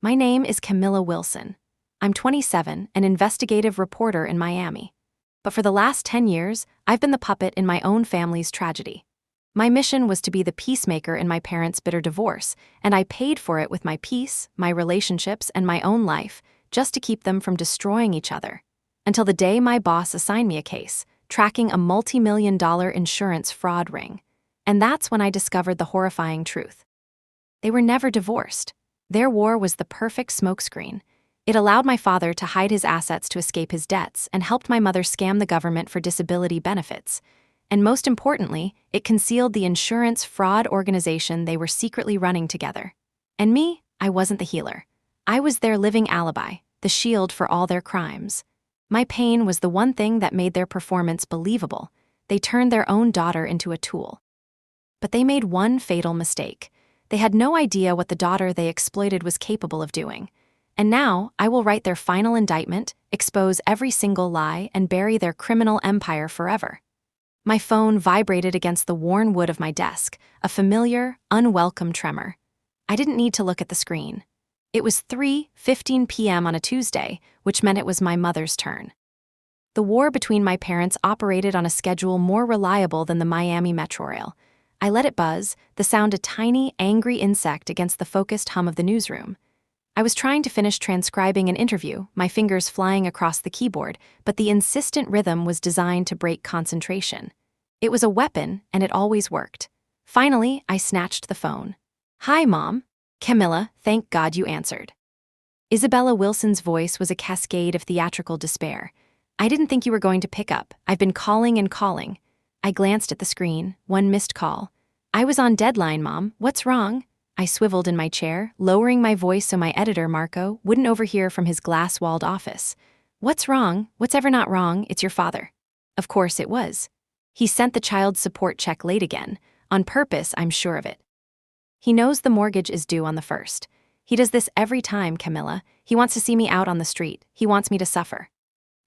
My name is Camilla Wilson. I'm 27, an investigative reporter in Miami. But for the last 10 years, I've been the puppet in my own family's tragedy. My mission was to be the peacemaker in my parents' bitter divorce, and I paid for it with my peace, my relationships, and my own life, just to keep them from destroying each other. Until the day my boss assigned me a case, tracking a multi-million-dollar insurance fraud ring. And that's when I discovered the horrifying truth. They were never divorced. Their war was the perfect smokescreen. It allowed my father to hide his assets to escape his debts and helped my mother scam the government for disability benefits. And most importantly, it concealed the insurance fraud organization they were secretly running together. And me, I wasn't the healer. I was their living alibi, the shield for all their crimes. My pain was the one thing that made their performance believable. They turned their own daughter into a tool. But they made one fatal mistake. They had no idea what the daughter they exploited was capable of doing. And now, I will write their final indictment, expose every single lie, and bury their criminal empire forever. My phone vibrated against the worn wood of my desk, a familiar, unwelcome tremor. I didn't need to look at the screen. It was 3:15 p.m. on a Tuesday, which meant it was my mother's turn. The war between my parents operated on a schedule more reliable than the Miami Metrorail. I let it buzz, the sound a tiny, angry insect against the focused hum of the newsroom. I was trying to finish transcribing an interview, my fingers flying across the keyboard, but the insistent rhythm was designed to break concentration. It was a weapon, and it always worked. Finally, I snatched the phone. "Hi, Mom." "Camilla, thank God you answered." Isabella Wilson's voice was a cascade of theatrical despair. "I didn't think you were going to pick up. I've been calling and calling." I glanced at the screen, one missed call. "I was on deadline, Mom. What's wrong?" I swiveled in my chair, lowering my voice so my editor, Marco, wouldn't overhear from his glass-walled office. "What's wrong? What's ever not wrong? It's your father." Of course it was. He sent the child support check late again. On purpose, I'm sure of it. He knows the mortgage is due on the 1st. He does this every time, Camilla. He wants to see me out on the street. He wants me to suffer.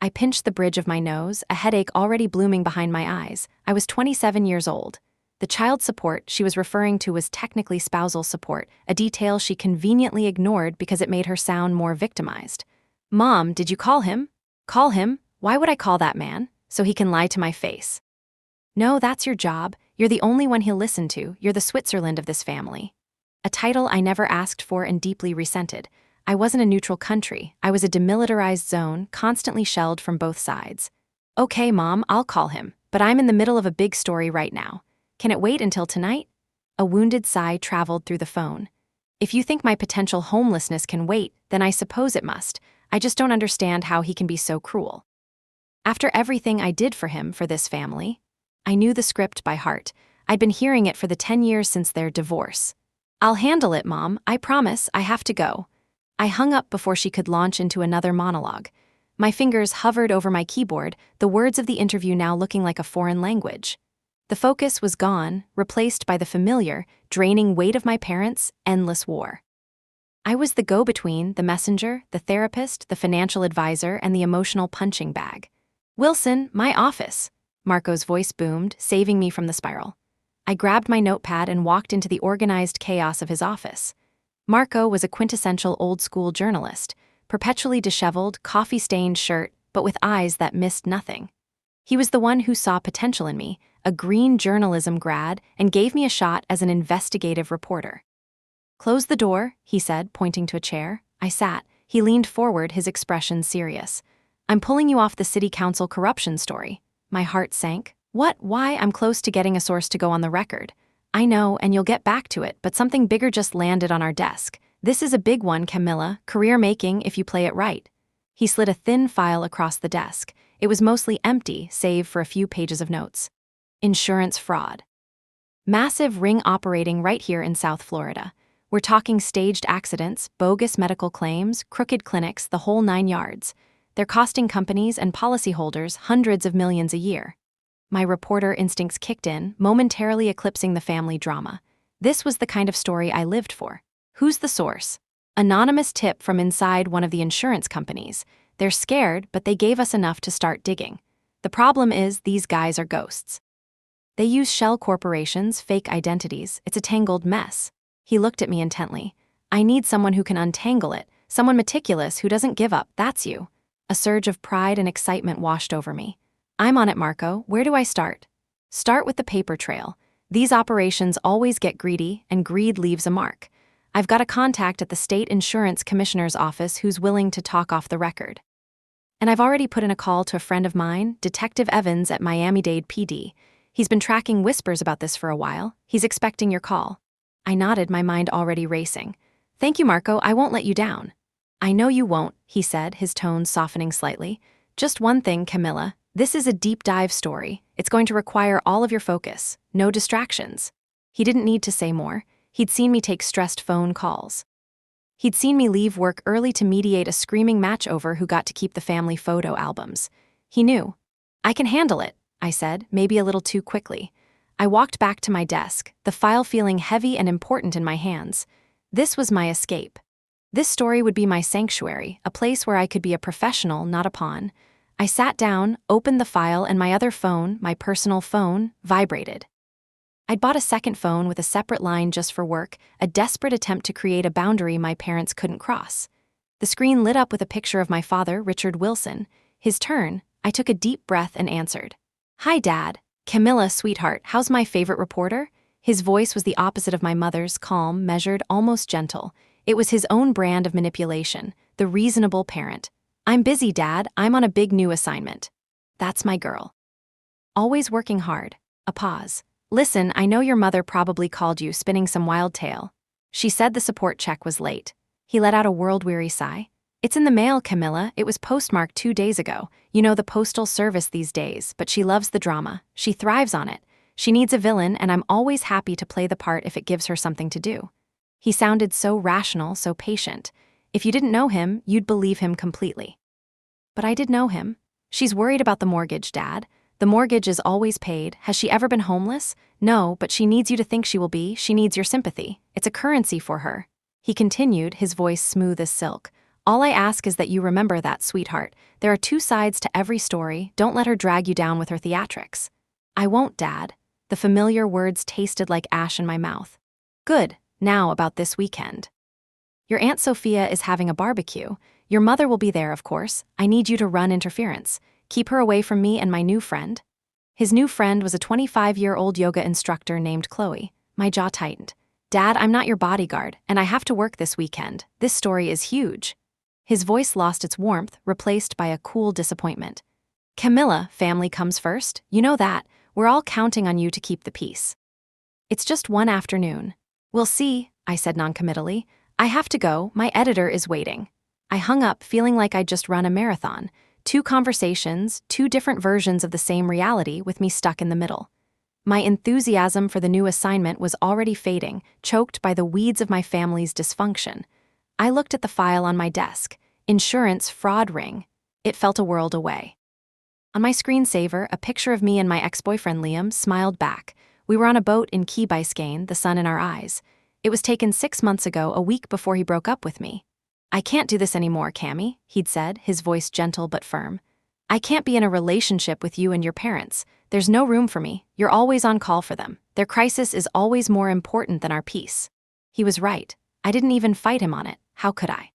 I pinched the bridge of my nose, a headache already blooming behind my eyes. I was 27 years old. The child support she was referring to was technically spousal support, a detail she conveniently ignored because it made her sound more victimized. "Mom, did you call him?" "Call him? Why would I call that man? So he can lie to my face." "No, that's your job. You're the only one he'll listen to. You're the Switzerland of this family." A title I never asked for and deeply resented. I wasn't a neutral country. I was a demilitarized zone, constantly shelled from both sides. "Okay, Mom, I'll call him, but I'm in the middle of a big story right now. Can it wait until tonight?" A wounded sigh traveled through the phone. "If you think my potential homelessness can wait, then I suppose it must. I just don't understand how he can be so cruel. After everything I did for him, for this family." I knew the script by heart. I'd been hearing it for the 10 years since their divorce. "I'll handle it, Mom. I promise. I have to go." I hung up before she could launch into another monologue. My fingers hovered over my keyboard, the words of the interview now looking like a foreign language. The focus was gone, replaced by the familiar, draining weight of my parents' endless war. I was the go-between, the messenger, the therapist, the financial advisor, and the emotional punching bag. "Wilson, my office." Marco's voice boomed, saving me from the spiral. I grabbed my notepad and walked into the organized chaos of his office. Marco was a quintessential old-school journalist, perpetually disheveled, coffee-stained shirt, but with eyes that missed nothing. He was the one who saw potential in me, a green journalism grad, and gave me a shot as an investigative reporter. "Close the door," he said, pointing to a chair. I sat. He leaned forward, his expression serious. "I'm pulling you off the city council corruption story." My heart sank. "What? Why? I'm close to getting a source to go on the record." "I know, and you'll get back to it, but something bigger just landed on our desk. This is a big one, Camilla, career-making if you play it right." He slid a thin file across the desk. It was mostly empty, save for a few pages of notes. Insurance fraud. Massive ring operating right here in South Florida. We're talking staged accidents, bogus medical claims, crooked clinics, the whole 9 yards. They're costing companies and policyholders hundreds of millions a year. My reporter instincts kicked in, momentarily eclipsing the family drama. This was the kind of story I lived for. Who's the source? Anonymous tip from inside one of the insurance companies. They're scared, but they gave us enough to start digging. The problem is these guys are ghosts. They use shell corporations, fake identities. It's a tangled mess. He looked at me intently. I need someone who can untangle it, someone meticulous who doesn't give up. That's you. A surge of pride and excitement washed over me. I'm on it, Marco. Where do I start? Start with the paper trail. These operations always get greedy, and greed leaves a mark. I've got a contact at the State Insurance Commissioner's office who's willing to talk off the record. And I've already put in a call to a friend of mine, Detective Evans at Miami-Dade PD. He's been tracking whispers about this for a while. He's expecting your call. I nodded, my mind already racing. Thank you, Marco. I won't let you down. I know you won't, he said, his tone softening slightly. Just one thing, Camilla. This is a deep dive story. It's going to require all of your focus. No distractions. He didn't need to say more. He'd seen me take stressed phone calls. He'd seen me leave work early to mediate a screaming match-over who got to keep the family photo albums. He knew. I can handle it, I said, maybe a little too quickly. I walked back to my desk, the file feeling heavy and important in my hands. This was my escape. This story would be my sanctuary, a place where I could be a professional, not a pawn. I sat down, opened the file, and my other phone, my personal phone, vibrated. I'd bought a second phone with a separate line just for work, a desperate attempt to create a boundary my parents couldn't cross. The screen lit up with a picture of my father, Richard Wilson. His turn, I took a deep breath and answered. Hi, Dad. Camilla, sweetheart, how's my favorite reporter? His voice was the opposite of my mother's, calm, measured, almost gentle. It was his own brand of manipulation, the reasonable parent. I'm busy, Dad. I'm on a big new assignment. That's my girl. Always working hard. A pause. Listen, I know your mother probably called you spinning some wild tale. She said the support check was late. He let out a world-weary sigh. It's in the mail, Camilla. It was postmarked 2 days ago. You know the postal service these days, but she loves the drama. She thrives on it. She needs a villain, and I'm always happy to play the part if it gives her something to do. He sounded so rational, so patient. If you didn't know him, you'd believe him completely. But I did know him. She's worried about the mortgage, Dad. The mortgage is always paid. Has she ever been homeless? No, but she needs you to think she will be. She needs your sympathy. It's a currency for her. He continued, his voice smooth as silk. All I ask is that you remember that, sweetheart. There are 2 sides to every story. Don't let her drag you down with her theatrics. I won't, Dad. The familiar words tasted like ash in my mouth. Good. Now about this weekend. Your Aunt Sophia is having a barbecue. Your mother will be there, of course. I need you to run interference. Keep her away from me and my new friend. His new friend was a 25-year-old yoga instructor named Chloe. My jaw tightened. Dad, I'm not your bodyguard, and I have to work this weekend. This story is huge. His voice lost its warmth, replaced by a cool disappointment. Camilla, family comes first. You know that. We're all counting on you to keep the peace. It's just one afternoon. We'll see, I said noncommittally. I have to go. My editor is waiting. I hung up, feeling like I'd just run a marathon. 2 conversations, 2 different versions of the same reality with me stuck in the middle. My enthusiasm for the new assignment was already fading, choked by the weeds of my family's dysfunction. I looked at the file on my desk. Insurance fraud ring. It felt a world away. On my screensaver, a picture of me and my ex-boyfriend Liam smiled back. We were on a boat in Key Biscayne, the sun in our eyes. It was taken 6 months ago, a week before he broke up with me. I can't do this anymore, Cammy, he'd said, his voice gentle but firm. I can't be in a relationship with you and your parents. There's no room for me. You're always on call for them. Their crisis is always more important than our peace. He was right. I didn't even fight him on it. How could I?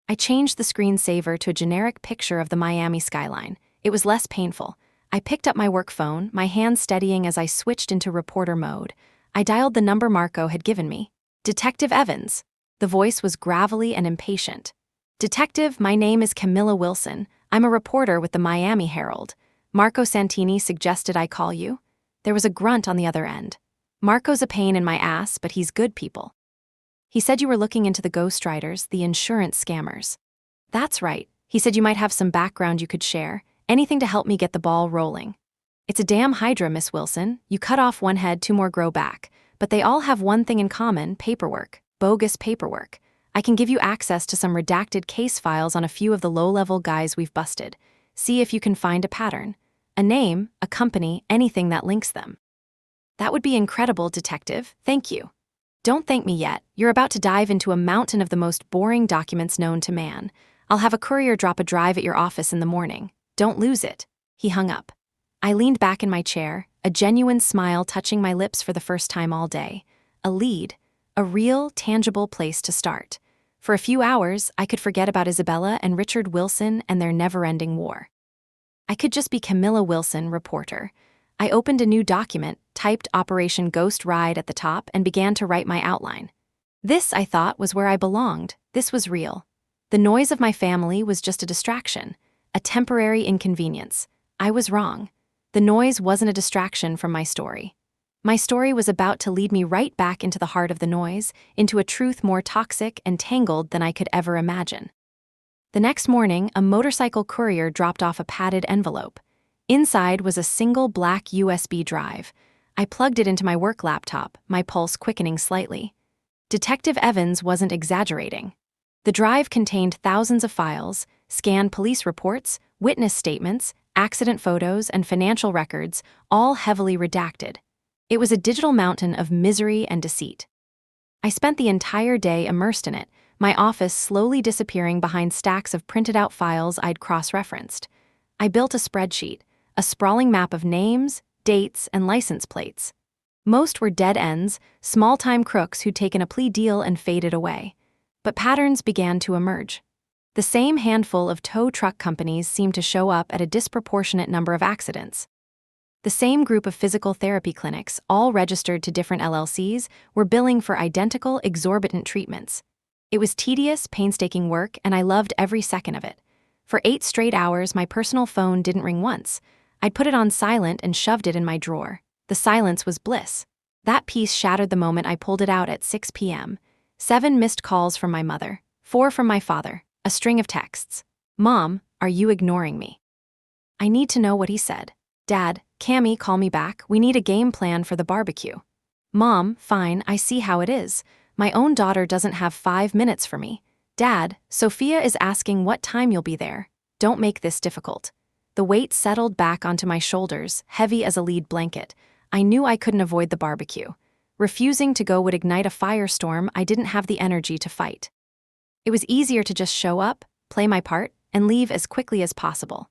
I changed the screensaver to a generic picture of the Miami skyline. It was less painful. I picked up my work phone, my hand steadying as I switched into reporter mode. I dialed the number Marco had given me. Detective Evans. The voice was gravelly and impatient. Detective, my name is Camilla Wilson. I'm a reporter with the Miami Herald. Marco Santini suggested I call you. There was a grunt on the other end. Marco's a pain in my ass, but he's good people. He said you were looking into the ghostwriters, the insurance scammers. That's right. He said you might have some background you could share, anything to help me get the ball rolling. It's a damn hydra, Miss Wilson. You cut off one head, 2 more grow back. But they all have one thing in common, paperwork. Bogus paperwork. I can give you access to some redacted case files on a few of the low-level guys we've busted. See if you can find a pattern. A name, a company, anything that links them. That would be incredible, Detective. Thank you. Don't thank me yet. You're about to dive into a mountain of the most boring documents known to man. I'll have a courier drop a drive at your office in the morning. Don't lose it. He hung up. I leaned back in my chair, a genuine smile touching my lips for the first time all day. A lead. a real, tangible place to start. For a few hours, I could forget about Isabella and Richard Wilson and their never-ending war. I could just be Camilla Wilson, reporter. I opened a new document, typed Operation Ghost Ride at the top, and began to write my outline. This, I thought, was where I belonged. This was real. The noise of my family was just a distraction, a temporary inconvenience. I was wrong. The noise wasn't a distraction from my story. My story was about to lead me right back into the heart of the noise, into a truth more toxic and tangled than I could ever imagine. The next morning, a motorcycle courier dropped off a padded envelope. Inside was a single black USB drive. I plugged it into my work laptop, my pulse quickening slightly. Detective Evans wasn't exaggerating. The drive contained thousands of files, scanned police reports, witness statements, accident photos, and financial records, all heavily redacted. It was a digital mountain of misery and deceit. I spent the entire day immersed in it, my office slowly disappearing behind stacks of printed-out files I'd cross-referenced. I built a spreadsheet, a sprawling map of names, dates, and license plates. Most were dead ends, small-time crooks who'd taken a plea deal and faded away. But patterns began to emerge. The same handful of tow truck companies seemed to show up at a disproportionate number of accidents. The same group of physical therapy clinics, all registered to different LLCs, were billing for identical, exorbitant treatments. It was tedious, painstaking work, and I loved every second of it. For 8 straight hours, my personal phone didn't ring once. I'd put it on silent and shoved it in my drawer. The silence was bliss. That piece shattered the moment I pulled it out at 6 p.m. 7 missed calls from my mother, 4 from my father, a string of texts. "Mom, are you ignoring me?" "I need to know what he said." "Dad, Cammy, call me back. We need a game plan for the barbecue." "Mom, fine, I see how it is. My own daughter doesn't have 5 minutes for me." "Dad, Sophia is asking what time you'll be there. Don't make this difficult." The weight settled back onto my shoulders, heavy as a lead blanket. I knew I couldn't avoid the barbecue. Refusing to go would ignite a firestorm I didn't have the energy to fight. It was easier to just show up, play my part, and leave as quickly as possible.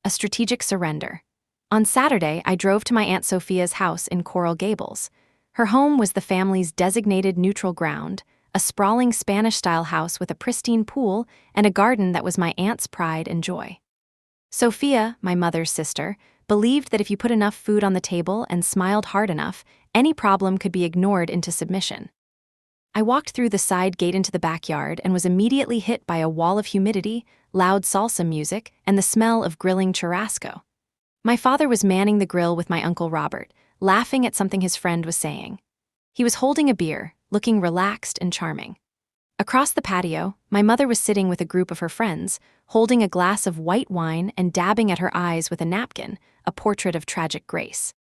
A strategic surrender. On Saturday, I drove to my Aunt Sophia's house in Coral Gables. Her home was the family's designated neutral ground, a sprawling Spanish-style house with a pristine pool and a garden that was my aunt's pride and joy. Sophia, my mother's sister, believed that if you put enough food on the table and smiled hard enough, any problem could be ignored into submission. I walked through the side gate into the backyard and was immediately hit by a wall of humidity, loud salsa music, and the smell of grilling churrasco. My father was manning the grill with my Uncle Robert, laughing at something his friend was saying. He was holding a beer, looking relaxed and charming. Across the patio, my mother was sitting with a group of her friends, holding a glass of white wine and dabbing at her eyes with a napkin, a portrait of tragic grace.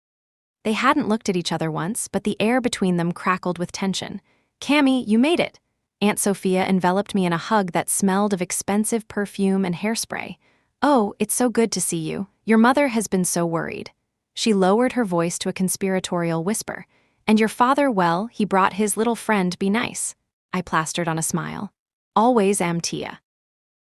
They hadn't looked at each other once, but the air between them crackled with tension. "Cammy, you made it." Aunt Sophia enveloped me in a hug that smelled of expensive perfume and hairspray. "Oh, it's so good to see you. Your mother has been so worried." She lowered her voice to a conspiratorial whisper. "And your father, well, he brought his little friend be nice." I plastered on a smile. "Always am, Tia."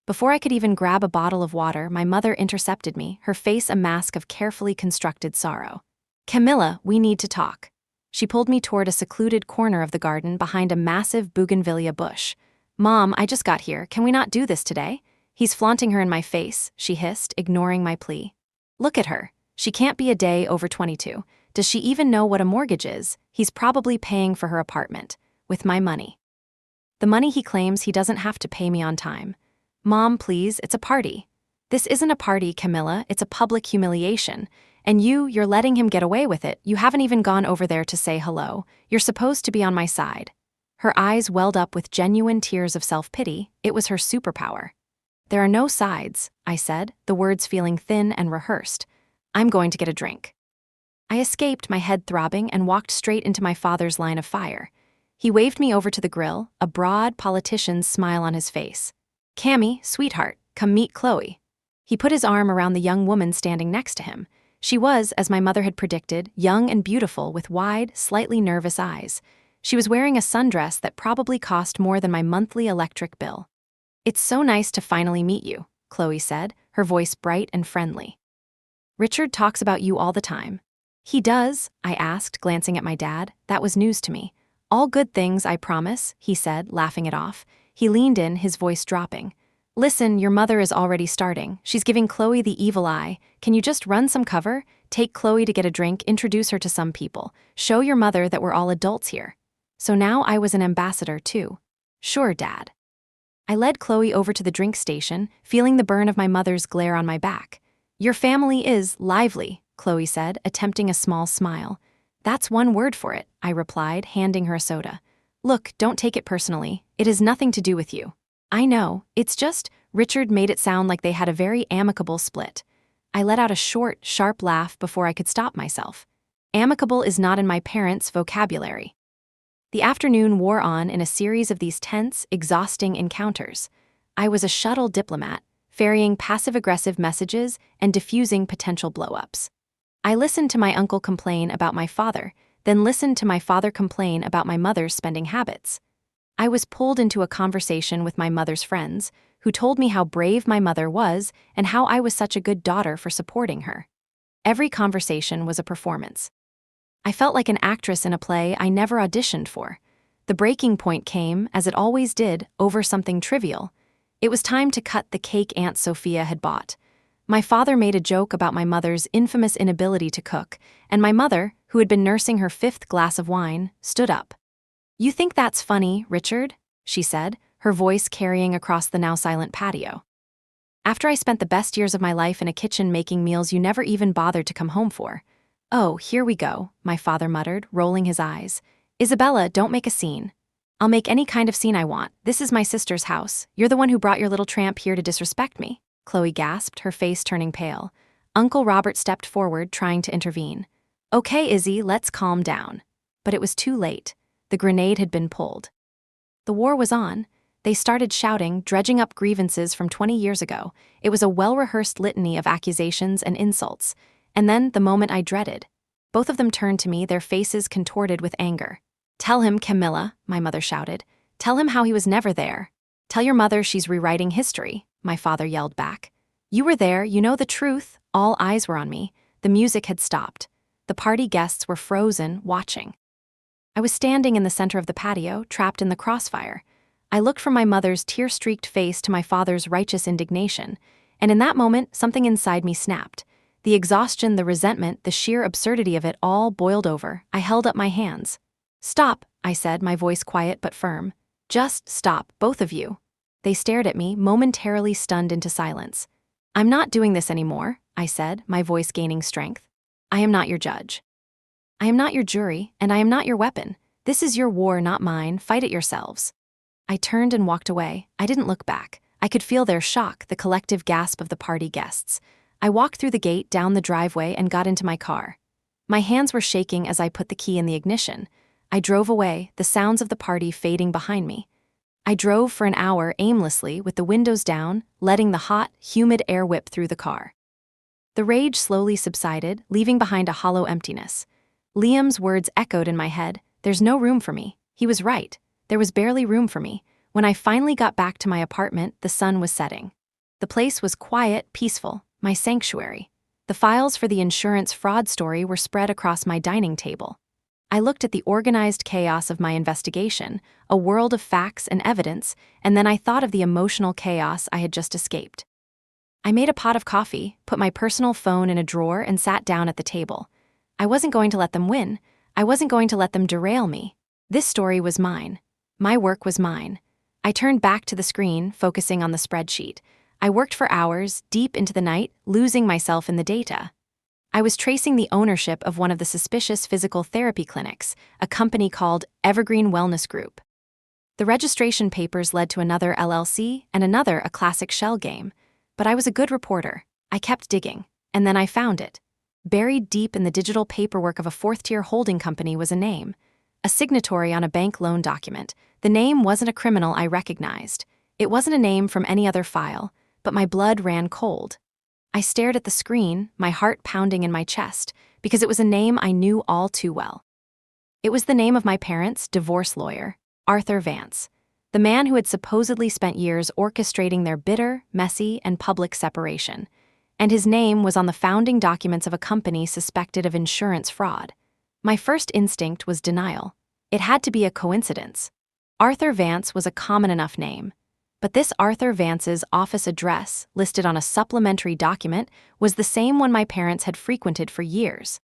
Before I could even grab a bottle of water, my mother intercepted me, her face a mask of carefully constructed sorrow. "Camilla, we need to talk." She pulled me toward a secluded corner of the garden behind a massive bougainvillea bush. "Mom, I just got here. Can we not do this today?" "He's flaunting her in my face," she hissed, ignoring my plea. "Look at her. She can't be a day over 22. Does she even know what a mortgage is? He's probably paying for her apartment. With my money. The money he claims he doesn't have to pay me on time." "Mom, please, it's a party." "This isn't a party, Camilla. It's a public humiliation. And you're letting him get away with it. You haven't even gone over there to say hello. You're supposed to be on my side." Her eyes welled up with genuine tears of self-pity. It was her superpower. "There are no sides," I said, the words feeling thin and rehearsed. "I'm going to get a drink." I escaped, my head throbbing, and walked straight into my father's line of fire. He waved me over to the grill, a broad politician's smile on his face. "Cammy, sweetheart, come meet Chloe." He put his arm around the young woman standing next to him. She was, as my mother had predicted, young and beautiful with wide, slightly nervous eyes. She was wearing a sundress that probably cost more than my monthly electric bill. "It's so nice to finally meet you," Chloe said, her voice bright and friendly. "Richard talks about you all the time." "He does?" I asked, glancing at my dad. That was news to me. All good things, I promise, he said, laughing it off. He leaned in, his voice dropping. Listen, your mother is already starting. She's giving Chloe the evil eye. Can you just run some cover? Take Chloe to get a drink, introduce her to some people. Show your mother that we're all adults here. So now I was an ambassador, too. Sure, Dad. I led Chloe over to the drink station, feeling the burn of my mother's glare on my back. Your family is lively, Chloe said, attempting a small smile. That's one word for it, I replied, handing her a soda. Look, don't take it personally. It has nothing to do with you. I know, it's just, Richard made it sound like they had a very amicable split. I let out a short, sharp laugh before I could stop myself. Amicable is not in my parents' vocabulary. The afternoon wore on in a series of these tense, exhausting encounters. I was a shuttle diplomat, ferrying passive-aggressive messages and diffusing potential blow-ups. I listened to my uncle complain about my father, then listened to my father complain about my mother's spending habits. I was pulled into a conversation with my mother's friends, who told me how brave my mother was and how I was such a good daughter for supporting her. Every conversation was a performance. I felt like an actress in a play I never auditioned for. The breaking point came, as it always did, over something trivial. It was time to cut the cake Aunt Sophia had bought. My father made a joke about my mother's infamous inability to cook, and my mother, who had been nursing her 5th glass of wine, stood up. You think that's funny, Richard? She said, her voice carrying across the now silent patio. After I spent the best years of my life in a kitchen making meals you never even bothered to come home for. Oh, here we go, my father muttered, rolling his eyes. Isabella, don't make a scene. I'll make any kind of scene I want. This is my sister's house. You're the one who brought your little tramp here to disrespect me, Chloe gasped, her face turning pale. Uncle Robert stepped forward, trying to intervene. Okay, Izzy, let's calm down. But it was too late. The grenade had been pulled. The war was on. They started shouting, dredging up grievances from 20 years ago. It was a well-rehearsed litany of accusations and insults. And then, the moment I dreaded. Both of them turned to me, their faces contorted with anger. Tell him, Camilla, my mother shouted. Tell him how he was never there. Tell your mother she's rewriting history, my father yelled back. You were there, you know the truth. All eyes were on me. The music had stopped. The party guests were frozen, watching. I was standing in the center of the patio, trapped in the crossfire. I looked from my mother's tear-streaked face to my father's righteous indignation, and in that moment, something inside me snapped. The exhaustion, the resentment, the sheer absurdity of it all boiled over. I held up my hands. Stop, I said, my voice quiet but firm. Just stop, both of you. They stared at me, momentarily stunned into silence. I'm not doing this anymore, I said, my voice gaining strength. I am not your judge. I am not your jury, and I am not your weapon. This is your war, not mine. Fight it yourselves. I turned and walked away. I didn't look back. I could feel their shock, the collective gasp of the party guests. I walked through the gate, down the driveway, and got into my car. My hands were shaking as I put the key in the ignition. I drove away, the sounds of the party fading behind me. I drove for an hour aimlessly with the windows down, letting the hot, humid air whip through the car. The rage slowly subsided, leaving behind a hollow emptiness. Liam's words echoed in my head. There's no room for me. He was right. There was barely room for me. When I finally got back to my apartment, the sun was setting. The place was quiet, peaceful, my sanctuary. The files for the insurance fraud story were spread across my dining table. I looked at the organized chaos of my investigation, a world of facts and evidence, and then I thought of the emotional chaos I had just escaped. I made a pot of coffee, put my personal phone in a drawer, and sat down at the table. I wasn't going to let them win. I wasn't going to let them derail me. This story was mine. My work was mine. I turned back to the screen, focusing on the spreadsheet. I worked for hours, deep into the night, losing myself in the data. I was tracing the ownership of one of the suspicious physical therapy clinics, a company called Evergreen Wellness Group. The registration papers led to another LLC and another a classic shell game. But I was a good reporter. I kept digging, and then I found it. Buried deep in the digital paperwork of a fourth-tier holding company was a name. A signatory on a bank loan document. The name wasn't a criminal I recognized. It wasn't a name from any other file, but my blood ran cold. I stared at the screen, my heart pounding in my chest, because it was a name I knew all too well. It was the name of my parents' divorce lawyer, Arthur Vance, the man who had supposedly spent years orchestrating their bitter, messy, and public separation. And his name was on the founding documents of a company suspected of insurance fraud. My first instinct was denial. It had to be a coincidence. Arthur Vance was a common enough name. But this Arthur Vance's office address, listed on a supplementary document, was the same one my parents had frequented for years.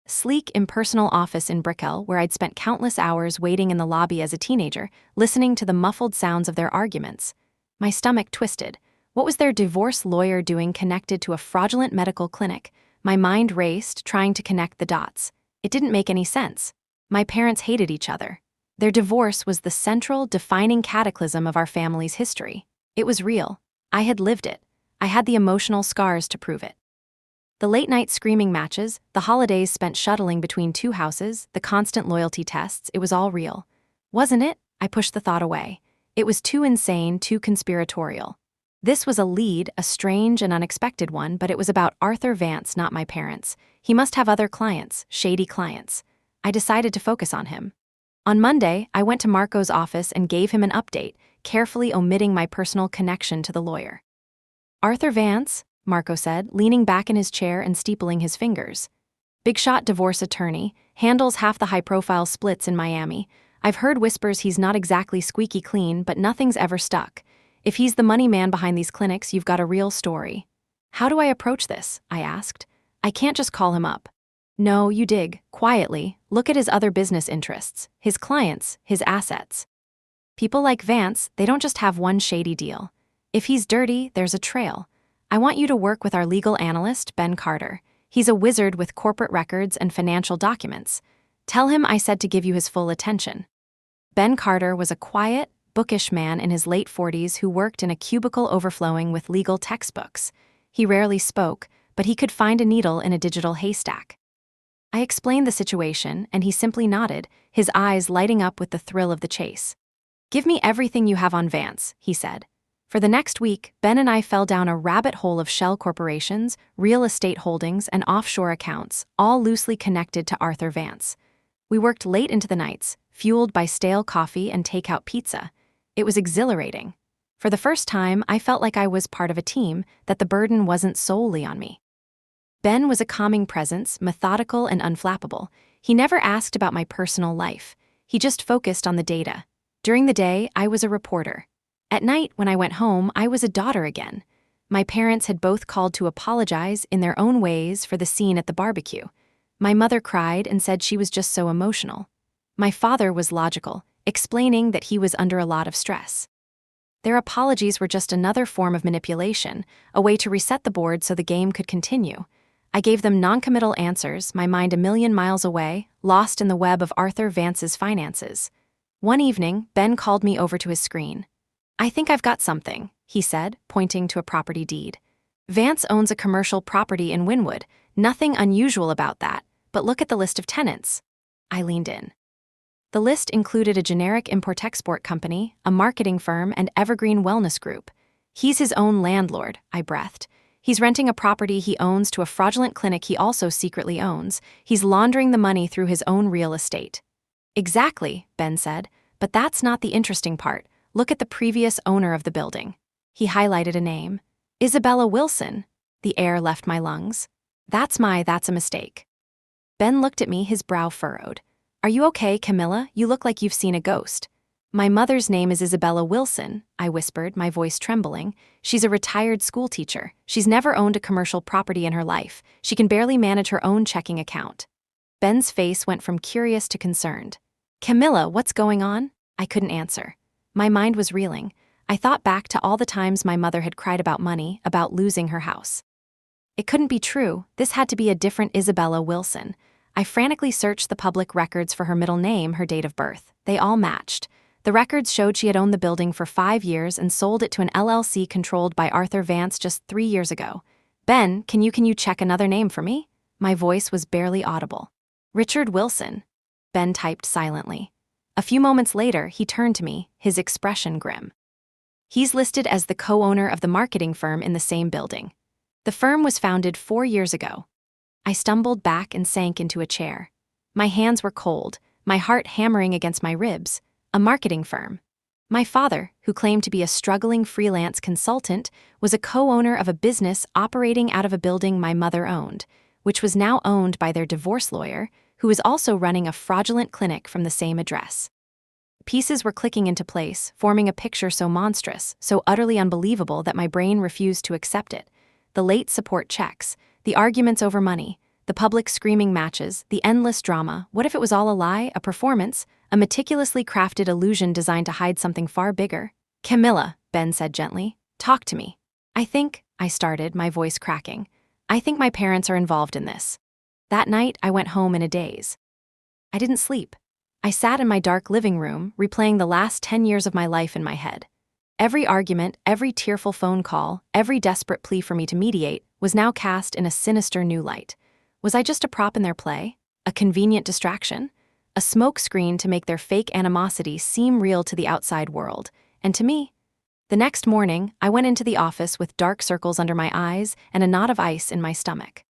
Sleek, impersonal office in Brickell, where I'd spent countless hours waiting in the lobby as a teenager, listening to the muffled sounds of their arguments. My stomach twisted. What was their divorce lawyer doing connected to a fraudulent medical clinic? My mind raced, trying to connect the dots. It didn't make any sense. My parents hated each other. Their divorce was the central, defining cataclysm of our family's history. It was real. I had lived it. I had the emotional scars to prove it. The late-night screaming matches, the holidays spent shuttling between two houses, the constant loyalty tests, it was all real. Wasn't it? I pushed the thought away. It was too insane, too conspiratorial. This was a lead, a strange and unexpected one, but it was about Arthur Vance, not my parents. He must have other clients, shady clients. I decided to focus on him. On Monday, I went to Marco's office and gave him an update, carefully omitting my personal connection to the lawyer. "Arthur Vance," Marco said, leaning back in his chair and steepling his fingers. "Big-shot divorce attorney, handles half the high-profile splits in Miami. I've heard whispers he's not exactly squeaky clean, but nothing's ever stuck. If he's the money man behind these clinics, you've got a real story." "How do I approach this?" I asked. "I can't just call him up." "No, you dig, quietly, look at his other business interests, his clients, his assets. People like Vance, they don't just have one shady deal. If he's dirty, there's a trail. I want you to work with our legal analyst, Ben Carter. He's a wizard with corporate records and financial documents. Tell him I said to give you his full attention." Ben Carter was a quiet, bookish man in his late 40s who worked in a cubicle overflowing with legal textbooks. He rarely spoke, but he could find a needle in a digital haystack. I explained the situation, and he simply nodded, his eyes lighting up with the thrill of the chase. "Give me everything you have on Vance," he said. For the next week, Ben and I fell down a rabbit hole of shell corporations, real estate holdings, and offshore accounts, all loosely connected to Arthur Vance. We worked late into the nights, fueled by stale coffee and takeout pizza. It was exhilarating. For the first time, I felt like I was part of a team, that the burden wasn't solely on me. Ben was a calming presence, methodical and unflappable. He never asked about my personal life. He just focused on the data. During the day, I was a reporter. At night, when I went home, I was a daughter again. My parents had both called to apologize in their own ways for the scene at the barbecue. My mother cried and said she was just so emotional. My father was logical, explaining that he was under a lot of stress. Their apologies were just another form of manipulation, a way to reset the board so the game could continue. I gave them noncommittal answers, my mind a million miles away, lost in the web of Arthur Vance's finances. One evening, Ben called me over to his screen. "I think I've got something," he said, pointing to a property deed. "Vance owns a commercial property in Wynwood. Nothing unusual about that, but look at the list of tenants." I leaned in. The list included a generic import-export company, a marketing firm, and Evergreen Wellness Group. "He's his own landlord," I breathed. "He's renting a property he owns to a fraudulent clinic he also secretly owns. He's laundering the money through his own real estate." "Exactly," Ben said, "but that's not the interesting part. Look at the previous owner of the building." He highlighted a name. "Isabella Wilson." The air left my lungs. That's a mistake." Ben looked at me, his brow furrowed. "Are you okay, Camilla? You look like you've seen a ghost." "My mother's name is Isabella Wilson," I whispered, my voice trembling. "She's a retired school teacher. She's never owned a commercial property in her life. She can barely manage her own checking account." Ben's face went from curious to concerned. "Camilla, what's going on?" I couldn't answer. My mind was reeling. I thought back to all the times my mother had cried about money, about losing her house. It couldn't be true. This had to be a different Isabella Wilson. I frantically searched the public records for her middle name, her date of birth. They all matched. The records showed she had owned the building for 5 years and sold it to an LLC controlled by Arthur Vance just 3 years ago. "Ben, can you check another name for me?" My voice was barely audible. "Richard Wilson." Ben typed silently. A few moments later, he turned to me, his expression grim. "He's listed as the co-owner of the marketing firm in the same building. The firm was founded 4 years ago." I stumbled back and sank into a chair. My hands were cold, my heart hammering against my ribs. A marketing firm. My father, who claimed to be a struggling freelance consultant, was a co-owner of a business operating out of a building my mother owned, which was now owned by their divorce lawyer, who was also running a fraudulent clinic from the same address. Pieces were clicking into place, forming a picture so monstrous, so utterly unbelievable that my brain refused to accept it. The late support checks, the arguments over money, the public screaming matches, the endless drama. What if it was all a lie, a performance, a meticulously crafted illusion designed to hide something far bigger? "Camilla," Ben said gently, "talk to me." I started, my voice cracking. "I think my parents are involved in this." That night, I went home in a daze. I didn't sleep. I sat in my dark living room, replaying the last 10 years of my life in my head. Every argument, every tearful phone call, every desperate plea for me to mediate was now cast in a sinister new light. Was I just a prop in their play? A convenient distraction? A smoke screen to make their fake animosity seem real to the outside world, and to me? The next morning, I went into the office with dark circles under my eyes and a knot of ice in my stomach.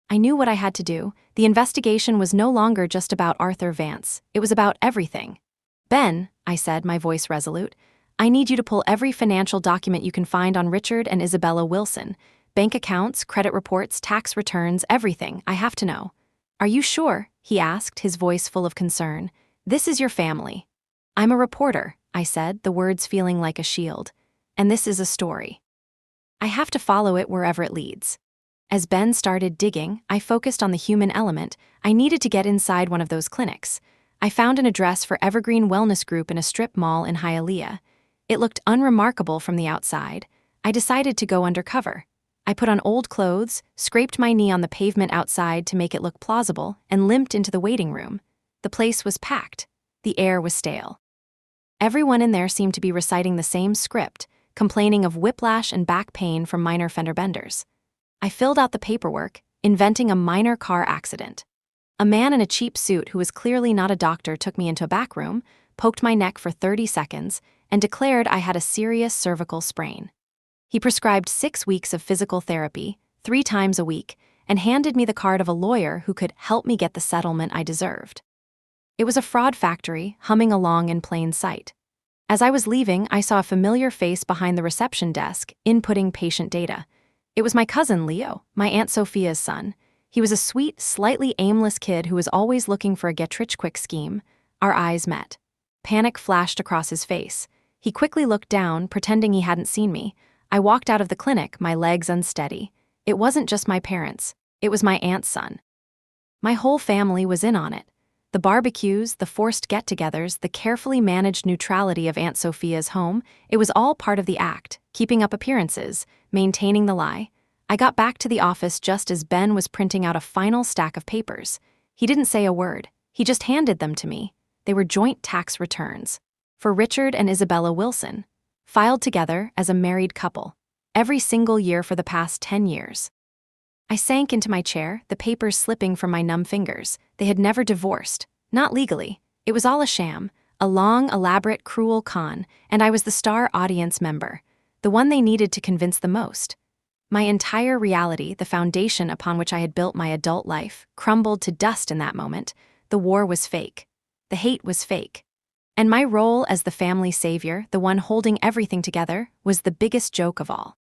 I knew what I had to do. The investigation was no longer just about Arthur Vance. It was about everything. "Ben," I said, my voice resolute, "I need you to pull every financial document you can find on Richard and Isabella Wilson. Bank accounts, credit reports, tax returns, everything. I have to know." "Are you sure?" he asked, his voice full of concern. "This is your family." "I'm a reporter," I said, the words feeling like a shield. "And this is a story. I have to follow it wherever it leads." As Ben started digging, I focused on the human element. I needed to get inside one of those clinics. I found an address for Evergreen Wellness Group in a strip mall in Hialeah. It looked unremarkable from the outside. I decided to go undercover. I put on old clothes, scraped my knee on the pavement outside to make it look plausible, and limped into the waiting room. The place was packed. The air was stale. Everyone in there seemed to be reciting the same script, complaining of whiplash and back pain from minor fender benders. I filled out the paperwork, inventing a minor car accident. A man in a cheap suit who was clearly not a doctor took me into a back room, poked my neck for 30 seconds, and declared I had a serious cervical sprain. He prescribed 6 weeks of physical therapy, 3 times a week, and handed me the card of a lawyer who could help me get the settlement I deserved. It was a fraud factory, humming along in plain sight. As I was leaving, I saw a familiar face behind the reception desk, inputting patient data. It was my cousin Leo, my Aunt Sophia's son. He was a sweet, slightly aimless kid who was always looking for a get-rich-quick scheme. Our eyes met. Panic flashed across his face. He quickly looked down, pretending he hadn't seen me. I walked out of the clinic, my legs unsteady. It wasn't just my parents. It was my aunt's son. My whole family was in on it. The barbecues, the forced get-togethers, the carefully managed neutrality of Aunt Sophia's home, it was all part of the act, keeping up appearances, maintaining the lie. I got back to the office just as Ben was printing out a final stack of papers. He didn't say a word. He just handed them to me. They were joint tax returns. For Richard and Isabella Wilson. Filed together as a married couple. Every single year for the past 10 years. I sank into my chair, the papers slipping from my numb fingers. They had never divorced. Not legally. It was all a sham. A long, elaborate, cruel con, and I was the star audience member. The one they needed to convince the most. My entire reality, the foundation upon which I had built my adult life, crumbled to dust in that moment. The war was fake. The hate was fake. And my role as the family savior, the one holding everything together, was the biggest joke of all.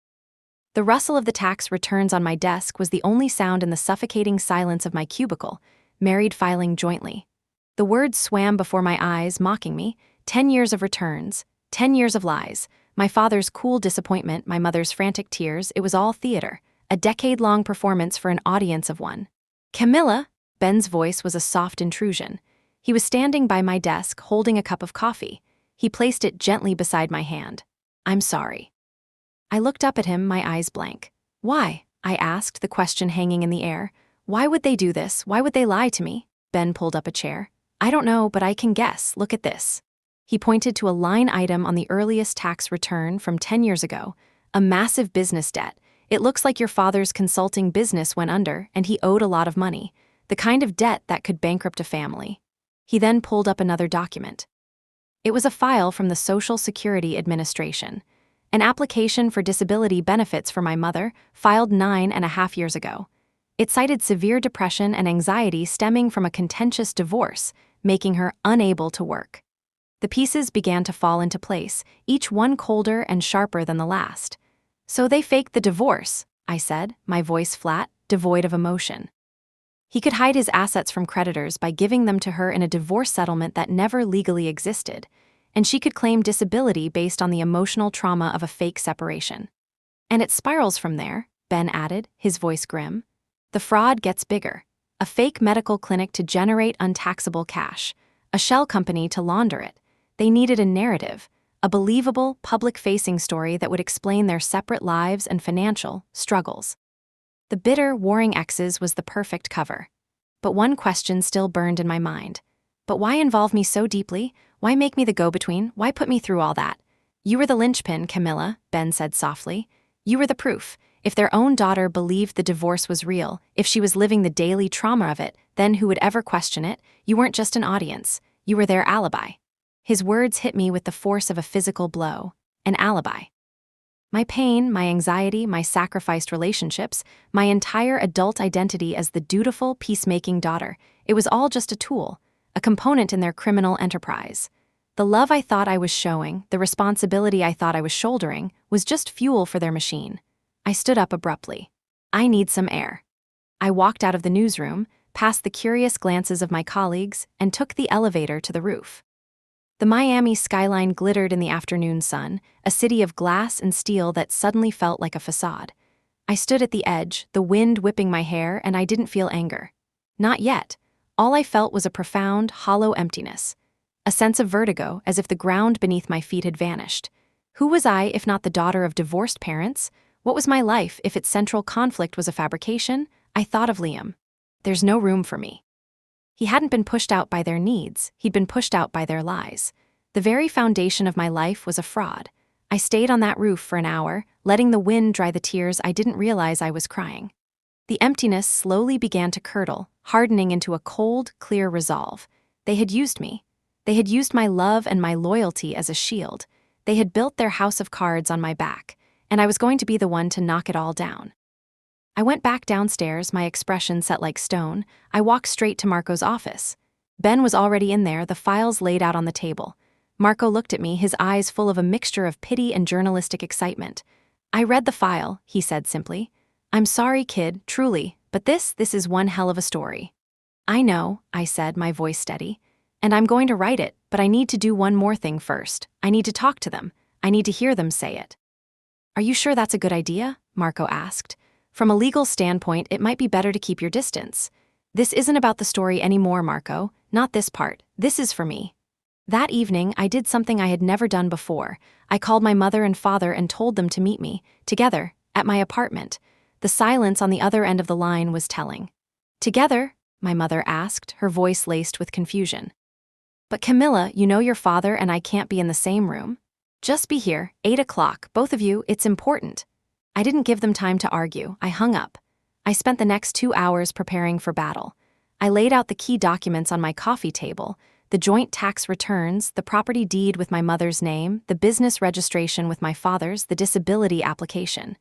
The rustle of the tax returns on my desk was the only sound in the suffocating silence of my cubicle, married filing jointly. The words swam before my eyes, mocking me. 10 years of returns, 10 years of lies, my father's cool disappointment, my mother's frantic tears. It was all theater, a decade-long performance for an audience of one. "Camilla," Ben's voice was a soft intrusion. He was standing by my desk, holding a cup of coffee. He placed it gently beside my hand. "I'm sorry." I looked up at him, my eyes blank. "Why?" I asked, the question hanging in the air. "Why would they do this? Why would they lie to me?" Ben pulled up a chair. "I don't know, but I can guess. Look at this." He pointed to a line item on the earliest tax return from 10 years ago, a massive business debt. "It looks like your father's consulting business went under and he owed a lot of money, the kind of debt that could bankrupt a family." He then pulled up another document. It was a file from the Social Security Administration. An application for disability benefits for my mother, filed 9.5 years ago. It cited severe depression and anxiety stemming from a contentious divorce, making her unable to work. The pieces began to fall into place, each one colder and sharper than the last. "So they faked the divorce," I said, my voice flat, devoid of emotion. He could hide his assets from creditors by giving them to her in a divorce settlement that never legally existed, and she could claim disability based on the emotional trauma of a fake separation. And it spirals from there, Ben added, his voice grim. The fraud gets bigger. A fake medical clinic to generate untaxable cash, a shell company to launder it. They needed a narrative, a believable, public-facing story that would explain their separate lives and financial struggles. The bitter, warring exes was the perfect cover. But one question still burned in my mind. But why involve me so deeply? Why make me the go-between? Why put me through all that? You were the linchpin, Camilla, Ben said softly. You were the proof. If their own daughter believed the divorce was real, if she was living the daily trauma of it, then who would ever question it? You weren't just an audience. You were their alibi. His words hit me with the force of a physical blow. An alibi. My pain, my anxiety, my sacrificed relationships, my entire adult identity as the dutiful, peacemaking daughter, it was all just a tool, a component in their criminal enterprise. The love I thought I was showing, the responsibility I thought I was shouldering, was just fuel for their machine. I stood up abruptly. I need some air. I walked out of the newsroom, past the curious glances of my colleagues, and took the elevator to the roof. The Miami skyline glittered in the afternoon sun, a city of glass and steel that suddenly felt like a facade. I stood at the edge, the wind whipping my hair, and I didn't feel anger. Not yet. All I felt was a profound, hollow emptiness. A sense of vertigo, as if the ground beneath my feet had vanished. Who was I if not the daughter of divorced parents? What was my life if its central conflict was a fabrication? I thought of Liam. There's no room for me. He hadn't been pushed out by their needs, he'd been pushed out by their lies. The very foundation of my life was a fraud. I stayed on that roof for an hour, letting the wind dry the tears I didn't realize I was crying. The emptiness slowly began to curdle, hardening into a cold, clear resolve. They had used me. They had used my love and my loyalty as a shield. They had built their house of cards on my back, and I was going to be the one to knock it all down. I went back downstairs, my expression set like stone. I walked straight to Marco's office. Ben was already in there, the files laid out on the table. Marco looked at me, his eyes full of a mixture of pity and journalistic excitement. I read the file, he said simply. I'm sorry, kid, truly, but this is one hell of a story. I know, I said, my voice steady. And I'm going to write it, but I need to do one more thing first. I need to talk to them. I need to hear them say it. Are you sure that's a good idea? Marco asked. From a legal standpoint, it might be better to keep your distance. This isn't about the story anymore, Marco. Not this part. This is for me. That evening, I did something I had never done before. I called my mother and father and told them to meet me, together, at my apartment. The silence on the other end of the line was telling. Together? My mother asked, her voice laced with confusion. But Camilla, you know your father and I can't be in the same room. Just be here, 8 o'clock, both of you, it's important. I didn't give them time to argue. I hung up. I spent the next 2 hours preparing for battle. I laid out the key documents on my coffee table, the joint tax returns, the property deed with my mother's name, the business registration with my father's, the disability application.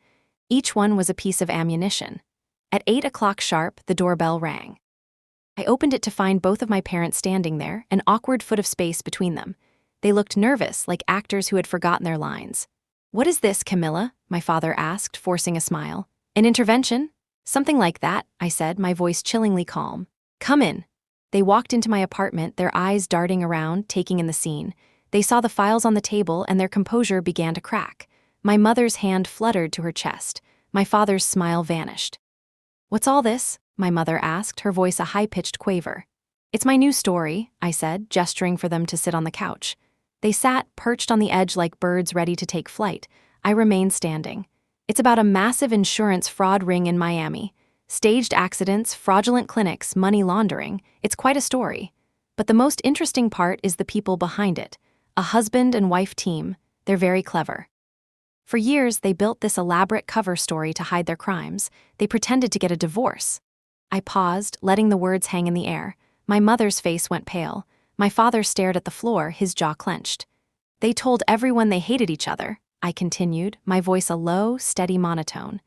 Each one was a piece of ammunition. At 8 o'clock sharp, the doorbell rang. I opened it to find both of my parents standing there, an awkward foot of space between them. They looked nervous, like actors who had forgotten their lines. What is this, Camilla? My father asked, forcing a smile. An intervention? Something like that, I said, my voice chillingly calm. Come in. They walked into my apartment, their eyes darting around, taking in the scene. They saw the files on the table and their composure began to crack. My mother's hand fluttered to her chest. My father's smile vanished. What's all this? My mother asked, her voice a high-pitched quaver. It's my new story, I said, gesturing for them to sit on the couch. They sat, perched on the edge like birds ready to take flight. I remained standing. It's about a massive insurance fraud ring in Miami. Staged accidents, fraudulent clinics, money laundering. It's quite a story. But the most interesting part is the people behind it. A husband and wife team. They're very clever. For years, they built this elaborate cover story to hide their crimes. They pretended to get a divorce. I paused, letting the words hang in the air. My mother's face went pale. My father stared at the floor, his jaw clenched. They told everyone they hated each other, I continued, my voice a low, steady monotone.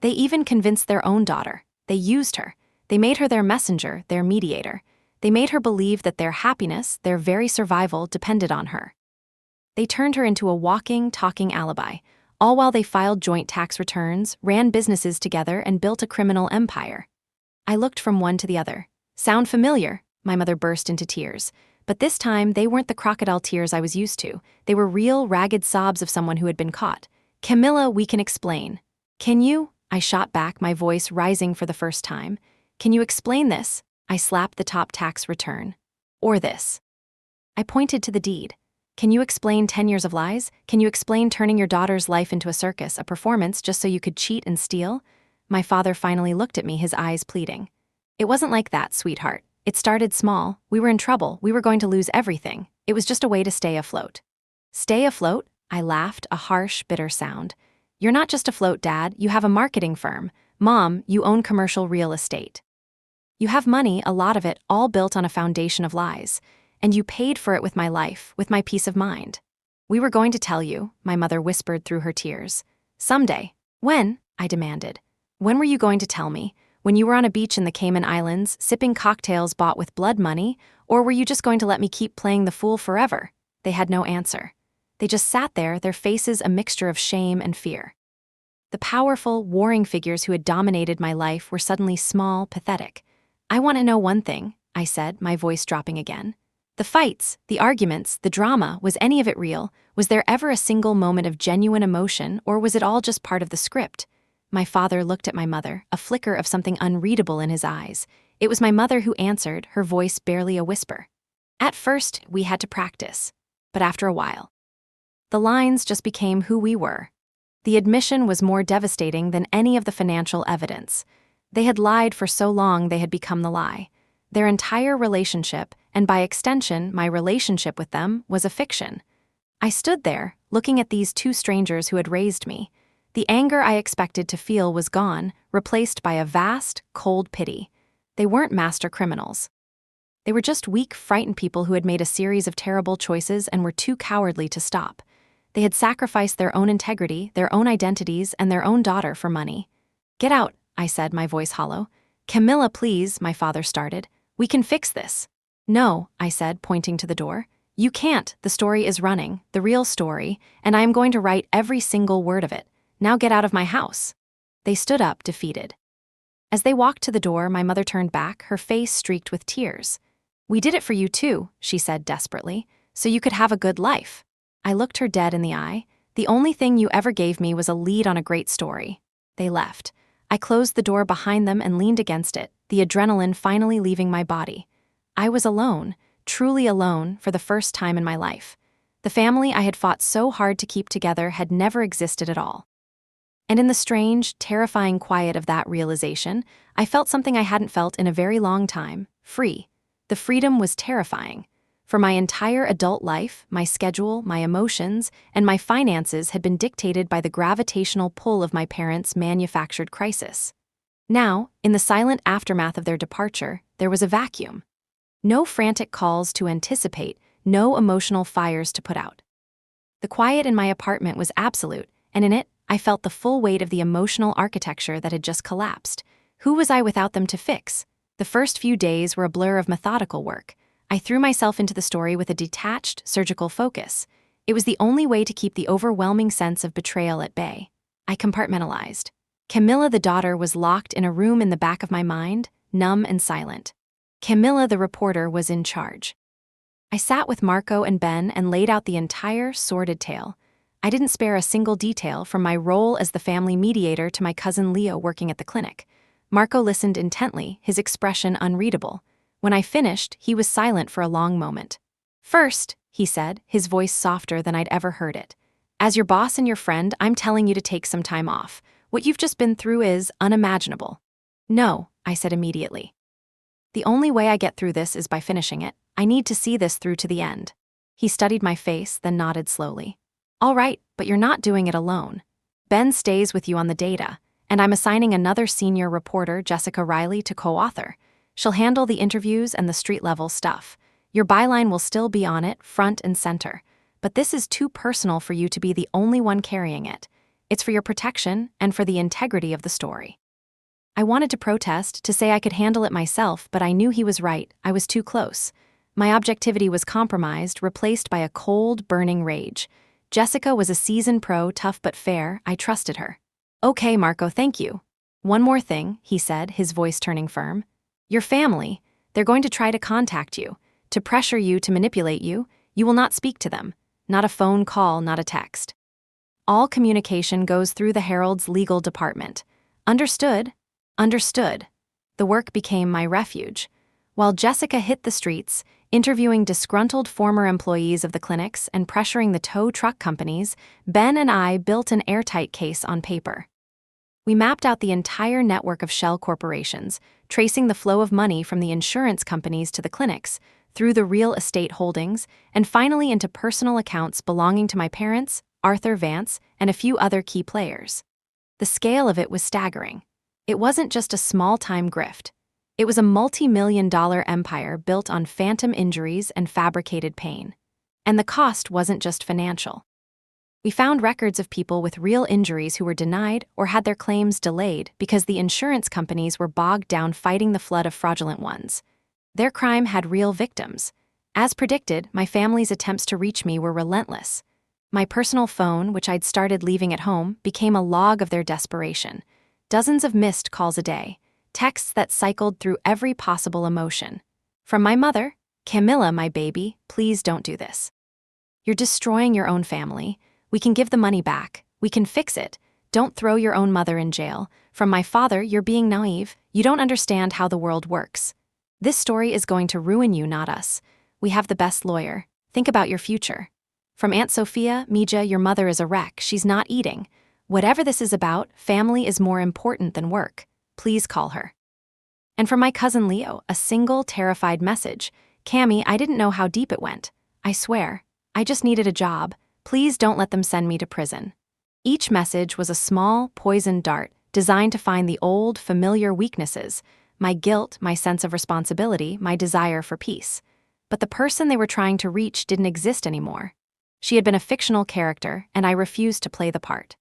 They even convinced their own daughter. They used her. They made her their messenger, their mediator. They made her believe that their happiness, their very survival, depended on her. They turned her into a walking, talking alibi, all while they filed joint tax returns, ran businesses together, and built a criminal empire. I looked from one to the other. Sound familiar? My mother burst into tears. But this time, they weren't the crocodile tears I was used to. They were real, ragged sobs of someone who had been caught. Camilla, we can explain. Can you? I shot back, my voice rising for the first time. Can you explain this? I slapped the top tax return. Or this. I pointed to the deed. Can you explain 10 years of lies? Can you explain turning your daughter's life into a circus, a performance, just so you could cheat and steal? My father finally looked at me, his eyes pleading. It wasn't like that, sweetheart. It started small. We were in trouble. We were going to lose everything. It was just a way to stay afloat. Stay afloat? I laughed, a harsh, bitter sound. You're not just afloat, Dad. You have a marketing firm. Mom, you own commercial real estate. You have money, a lot of it, all built on a foundation of lies. And you paid for it with my life, with my peace of mind. We were going to tell you, my mother whispered through her tears. Someday. When? I demanded. When were you going to tell me? When you were on a beach in the Cayman Islands, sipping cocktails bought with blood money? Or were you just going to let me keep playing the fool forever? They had no answer. They just sat there, their faces a mixture of shame and fear. The powerful, warring figures who had dominated my life were suddenly small, pathetic. I want to know one thing, I said, my voice dropping again. The fights, the arguments, the drama, was any of it real? Was there ever a single moment of genuine emotion, or was it all just part of the script? My father looked at my mother, a flicker of something unreadable in his eyes. It was my mother who answered, her voice barely a whisper. At first, we had to practice. But after a while, the lines just became who we were. The admission was more devastating than any of the financial evidence. They had lied for so long they had become the lie. Their entire relationship, and by extension, my relationship with them, was a fiction. I stood there, looking at these two strangers who had raised me. The anger I expected to feel was gone, replaced by a vast, cold pity. They weren't master criminals. They were just weak, frightened people who had made a series of terrible choices and were too cowardly to stop. They had sacrificed their own integrity, their own identities, and their own daughter for money. Get out, I said, my voice hollow. Camilla, please, my father started. We can fix this. No, I said, pointing to the door. You can't. The story is running, the real story, and I am going to write every single word of it. Now get out of my house. They stood up, defeated. As they walked to the door, my mother turned back, her face streaked with tears. We did it for you too, she said desperately, so you could have a good life. I looked her dead in the eye. The only thing you ever gave me was a lead on a great story. They left. I closed the door behind them and leaned against it, the adrenaline finally leaving my body. I was alone, truly alone, for the first time in my life. The family I had fought so hard to keep together had never existed at all. And in the strange, terrifying quiet of that realization, I felt something I hadn't felt in a very long time, free. The freedom was terrifying. For my entire adult life, my schedule, my emotions, and my finances had been dictated by the gravitational pull of my parents' manufactured crisis. Now, in the silent aftermath of their departure, there was a vacuum. No frantic calls to anticipate, no emotional fires to put out. The quiet in my apartment was absolute, and in it, I felt the full weight of the emotional architecture that had just collapsed. Who was I without them to fix? The first few days were a blur of methodical work. I threw myself into the story with a detached, surgical focus. It was the only way to keep the overwhelming sense of betrayal at bay. I compartmentalized. Camilla the daughter was locked in a room in the back of my mind, numb and silent. Camilla the reporter was in charge. I sat with Marco and Ben and laid out the entire sordid tale. I didn't spare a single detail, from my role as the family mediator to my cousin Leo working at the clinic. Marco listened intently, his expression unreadable. When I finished, he was silent for a long moment. First, he said, his voice softer than I'd ever heard it. As your boss and your friend, I'm telling you to take some time off. What you've just been through is unimaginable. No, I said immediately. The only way I get through this is by finishing it. I need to see this through to the end. He studied my face, then nodded slowly. All right, but you're not doing it alone. Ben stays with you on the data, and I'm assigning another senior reporter, Jessica Riley, to co-author. She'll handle the interviews and the street-level stuff. Your byline will still be on it, front and center. But this is too personal for you to be the only one carrying it. It's for your protection and for the integrity of the story. I wanted to protest, to say I could handle it myself, but I knew he was right. I was too close. My objectivity was compromised, replaced by a cold, burning rage. Jessica was a seasoned pro, tough but fair. I trusted her. Okay, Marco, thank you. "One more thing," he said, his voice turning firm. "Your family, they're going to try to contact you, to pressure you to manipulate you. You will not speak to them. Not a phone call, not a text. All communication goes through the Herald's legal department. Understood? Understood." The work became my refuge. While Jessica hit the streets, interviewing disgruntled former employees of the clinics and pressuring the tow truck companies, Ben and I built an airtight case on paper. We mapped out the entire network of shell corporations, tracing the flow of money from the insurance companies to the clinics, through the real estate holdings, and finally into personal accounts belonging to my parents, Arthur Vance, and a few other key players. The scale of it was staggering. It wasn't just a small-time grift. It was a multi-million-dollar empire built on phantom injuries and fabricated pain. And the cost wasn't just financial. We found records of people with real injuries who were denied or had their claims delayed because the insurance companies were bogged down fighting the flood of fraudulent ones. Their crime had real victims. As predicted, my family's attempts to reach me were relentless. My personal phone, which I'd started leaving at home, became a log of their desperation. Dozens of missed calls a day, texts that cycled through every possible emotion. From my mother, "Camilla, my baby, please don't do this. You're destroying your own family. We can give the money back. We can fix it. Don't throw your own mother in jail." From my father, "You're being naive. You don't understand how the world works. This story is going to ruin you, not us. We have the best lawyer. Think about your future." From Aunt Sophia, "Mija, your mother is a wreck. She's not eating. Whatever this is about, family is more important than work. Please call her." And from my cousin Leo, a single, terrified message. "Cammy, I didn't know how deep it went. I swear. I just needed a job. Please don't let them send me to prison." Each message was a small, poisoned dart designed to find the old, familiar weaknesses, my guilt, my sense of responsibility, my desire for peace. But the person they were trying to reach didn't exist anymore. She had been a fictional character, and I refused to play the part.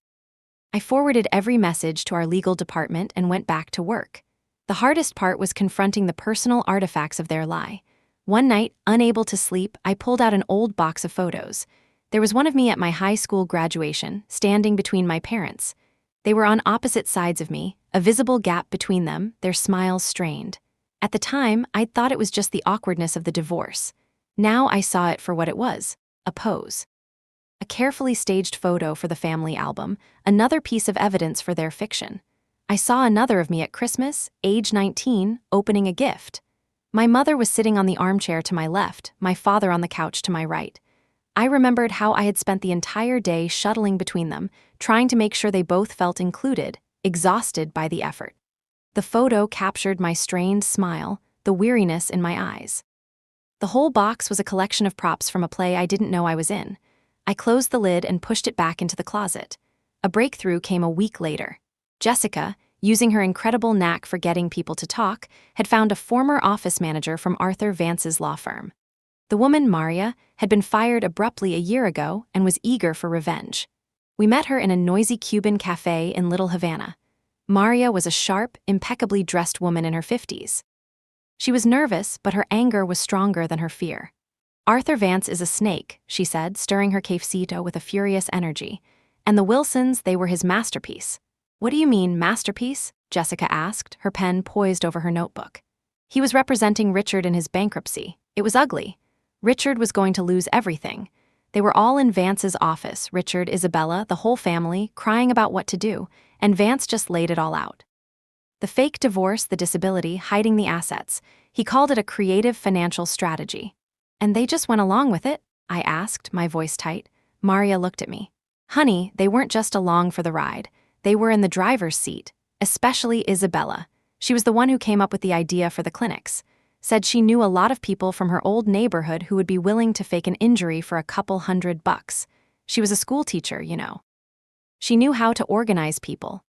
I forwarded every message to our legal department and went back to work. The hardest part was confronting the personal artifacts of their lie. One night, unable to sleep, I pulled out an old box of photos. There was one of me at my high school graduation, standing between my parents. They were on opposite sides of me, a visible gap between them, their smiles strained. At the time, I'd thought it was just the awkwardness of the divorce. Now I saw it for what it was, a pose. A carefully staged photo for the family album, another piece of evidence for their fiction. I saw another of me at Christmas, age 19, opening a gift. My mother was sitting on the armchair to my left, my father on the couch to my right. I remembered how I had spent the entire day shuttling between them, trying to make sure they both felt included, exhausted by the effort. The photo captured my strained smile, the weariness in my eyes. The whole box was a collection of props from a play I didn't know I was in. I closed the lid and pushed it back into the closet. A breakthrough came a week later. Jessica, using her incredible knack for getting people to talk, had found a former office manager from Arthur Vance's law firm. The woman, Maria, had been fired abruptly a year ago and was eager for revenge. We met her in a noisy Cuban cafe in Little Havana. Maria was a sharp, impeccably dressed woman in her 50s. She was nervous, but her anger was stronger than her fear. "Arthur Vance is a snake," she said, stirring her cafecito with a furious energy. "And the Wilsons, they were his masterpiece." "What do you mean, masterpiece?" Jessica asked, her pen poised over her notebook. "He was representing Richard in his bankruptcy. It was ugly. Richard was going to lose everything. They were all in Vance's office, Richard, Isabella, the whole family, crying about what to do, and Vance just laid it all out. The fake divorce, the disability, hiding the assets. He called it a creative financial strategy. And they just went along with it?" I asked, my voice tight. Maria looked at me. "Honey, they weren't just along for the ride. They were in the driver's seat, especially Isabella. She was the one who came up with the idea for the clinics. Said she knew a lot of people from her old neighborhood who would be willing to fake an injury for a couple $100. She was a school teacher, you know. She knew how to organize people.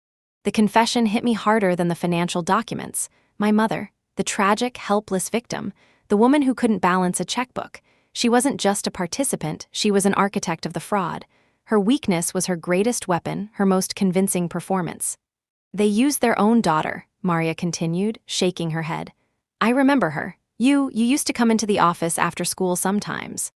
The confession hit me harder than the financial documents. My mother, the tragic, helpless victim, the woman who couldn't balance a checkbook. She wasn't just a participant, she was an architect of the fraud. Her weakness was her greatest weapon, her most convincing performance. "They used their own daughter," Maria continued, shaking her head. "I remember her. You used to come into the office after school sometimes.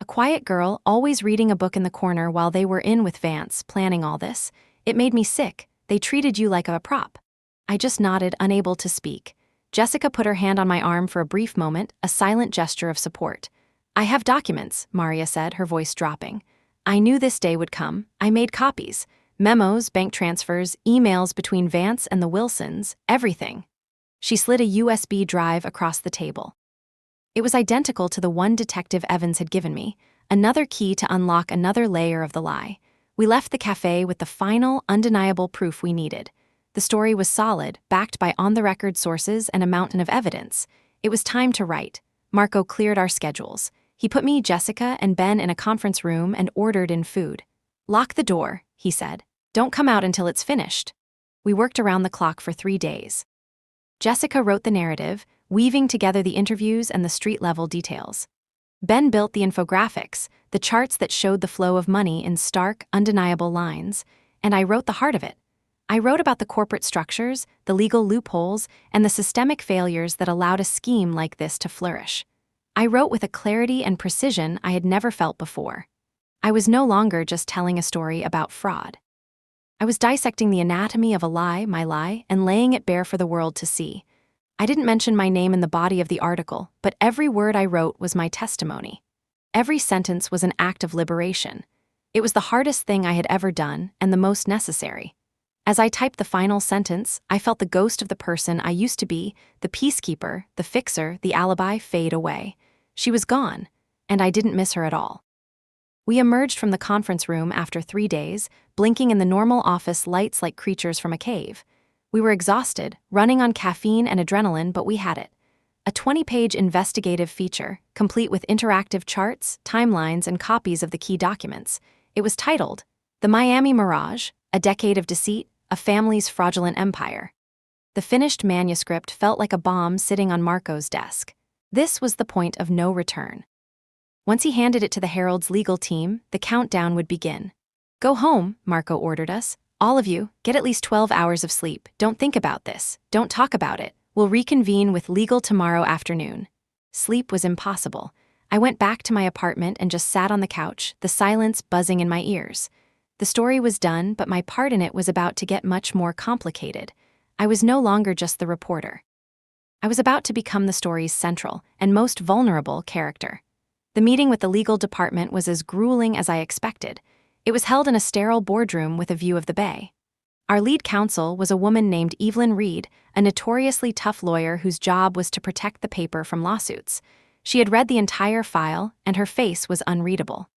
A quiet girl, always reading a book in the corner while they were in with Vance, planning all this. It made me sick. They treated you like a prop." I just nodded, unable to speak. Jessica put her hand on my arm for a brief moment, a silent gesture of support. I have documents, Maria said, her voice dropping. I knew this day would come. I made copies. Memos, bank transfers, emails between Vance and the Wilsons, everything. She slid a USB drive across the table. It was identical to the one Detective Evans had given me, another key to unlock another layer of the lie. We left the cafe with the final, undeniable proof we needed. The story was solid, backed by on-the-record sources and a mountain of evidence. It was time to write. Marco cleared our schedules. He put me, Jessica, and Ben in a conference room and ordered in food. Lock the door, he said. Don't come out until it's finished. We worked around the clock for 3 days. Jessica wrote the narrative, weaving together the interviews and the street-level details. Ben built the infographics, the charts that showed the flow of money in stark, undeniable lines, and I wrote the heart of it. I wrote about the corporate structures, the legal loopholes, and the systemic failures that allowed a scheme like this to flourish. I wrote with a clarity and precision I had never felt before. I was no longer just telling a story about fraud. I was dissecting the anatomy of a lie, my lie, and laying it bare for the world to see. I didn't mention my name in the body of the article, but every word I wrote was my testimony. Every sentence was an act of liberation. It was the hardest thing I had ever done and the most necessary. As I typed the final sentence, I felt the ghost of the person I used to be, the peacekeeper, the fixer, the alibi, fade away. She was gone, and I didn't miss her at all. We emerged from the conference room after 3 days, blinking in the normal office lights like creatures from a cave. We were exhausted, running on caffeine and adrenaline, but we had it. A 20-page investigative feature, complete with interactive charts, timelines, and copies of the key documents. It was titled, The Miami Mirage, A Decade of Deceit, A Family's Fraudulent Empire. The finished manuscript felt like a bomb sitting on Marco's desk. This was the point of no return. Once he handed it to the Herald's legal team, the countdown would begin. Go home, Marco ordered us. All of you, get at least 12 hours of sleep. Don't think about this. Don't talk about it. We'll reconvene with legal tomorrow afternoon. Sleep was impossible. I went back to my apartment and just sat on the couch, the silence buzzing in my ears. The story was done, but my part in it was about to get much more complicated. I was no longer just the reporter. I was about to become the story's central and most vulnerable character. The meeting with the legal department was as grueling as I expected. It was held in a sterile boardroom with a view of the bay. Our lead counsel was a woman named Evelyn Reed, a notoriously tough lawyer whose job was to protect the paper from lawsuits. She had read the entire file, and her face was unreadable.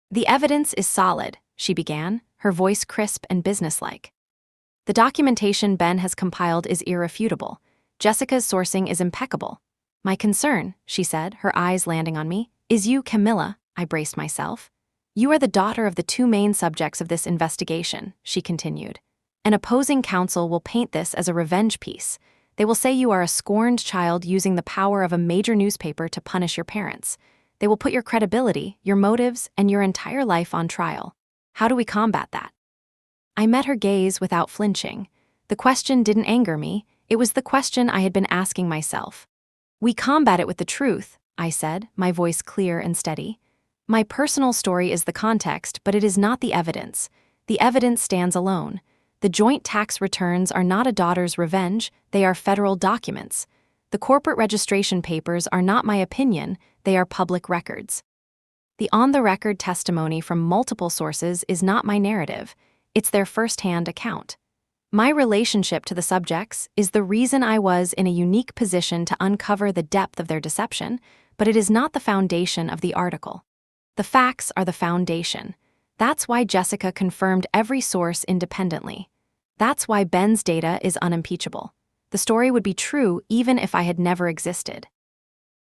The evidence is solid, she began, her voice crisp and businesslike. The documentation Ben has compiled is irrefutable. Jessica's sourcing is impeccable. My concern, she said, her eyes landing on me, is you, Camilla. I braced myself. You are the daughter of the 2 main subjects of this investigation, she continued. An opposing counsel will paint this as a revenge piece. They will say you are a scorned child using the power of a major newspaper to punish your parents. They will put your credibility, your motives, and your entire life on trial. How do we combat that? I met her gaze without flinching. The question didn't anger me. It was the question I had been asking myself. We combat it with the truth, I said, my voice clear and steady. My personal story is the context, but it is not the evidence. The evidence stands alone. The joint tax returns are not a daughter's revenge, they are federal documents. The corporate registration papers are not my opinion, they are public records. The on-the-record testimony from multiple sources is not my narrative, it's their first-hand account. My relationship to the subjects is the reason I was in a unique position to uncover the depth of their deception, but it is not the foundation of the article. The facts are the foundation. That's why Jessica confirmed every source independently. That's why Ben's data is unimpeachable. The story would be true even if I had never existed.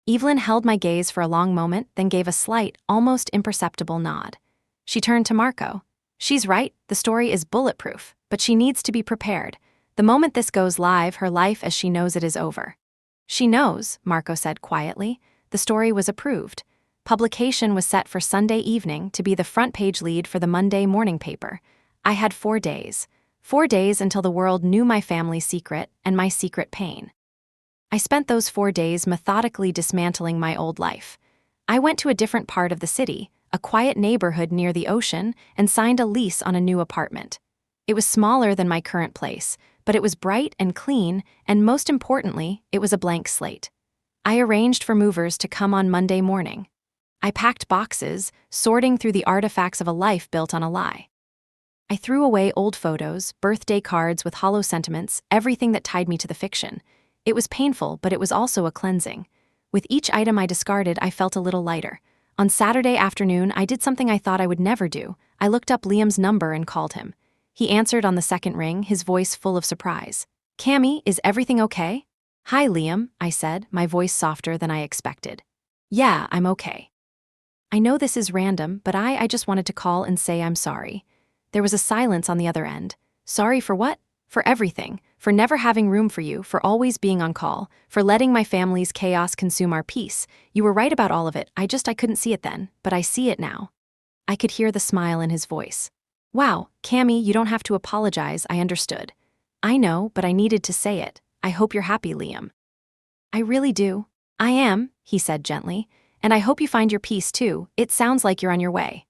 Evelyn held my gaze for a long moment, then gave a slight, almost imperceptible nod. She turned to Marco. She's right, the story is bulletproof, but she needs to be prepared. The moment this goes live, her life as she knows it is over. She knows, Marco said quietly. The story was approved. Publication was set for Sunday evening to be the front-page lead for the Monday morning paper. I had 4 days. 4 days until the world knew my family's secret and my secret pain. I spent those 4 days methodically dismantling my old life. I went to a different part of the city, a quiet neighborhood near the ocean, and signed a lease on a new apartment. It was smaller than my current place, but it was bright and clean, and most importantly, it was a blank slate. I arranged for movers to come on Monday morning. I packed boxes, sorting through the artifacts of a life built on a lie. I threw away old photos, birthday cards with hollow sentiments, everything that tied me to the fiction. It was painful, but it was also a cleansing. With each item I discarded, I felt a little lighter. On Saturday afternoon, I did something I thought I would never do. I looked up Liam's number and called him. He answered on the second ring, his voice full of surprise. "Cammy, is everything okay?" "Hi, Liam," I said, my voice softer than I expected. "Yeah, I'm okay. I know this is random, but I just wanted to call and say I'm sorry." There was a silence on the other end. "Sorry for what?" "For everything. For never having room for you, for always being on call, for letting my family's chaos consume our peace. You were right about all of it, I couldn't see it then, but I see it now." I could hear the smile in his voice. "Wow, Cammy, you don't have to apologize, I understood." "I know, but I needed to say it. I hope you're happy, Liam." "I really do." "I am," he said gently, "and I hope you find your peace too. It sounds like you're on your way."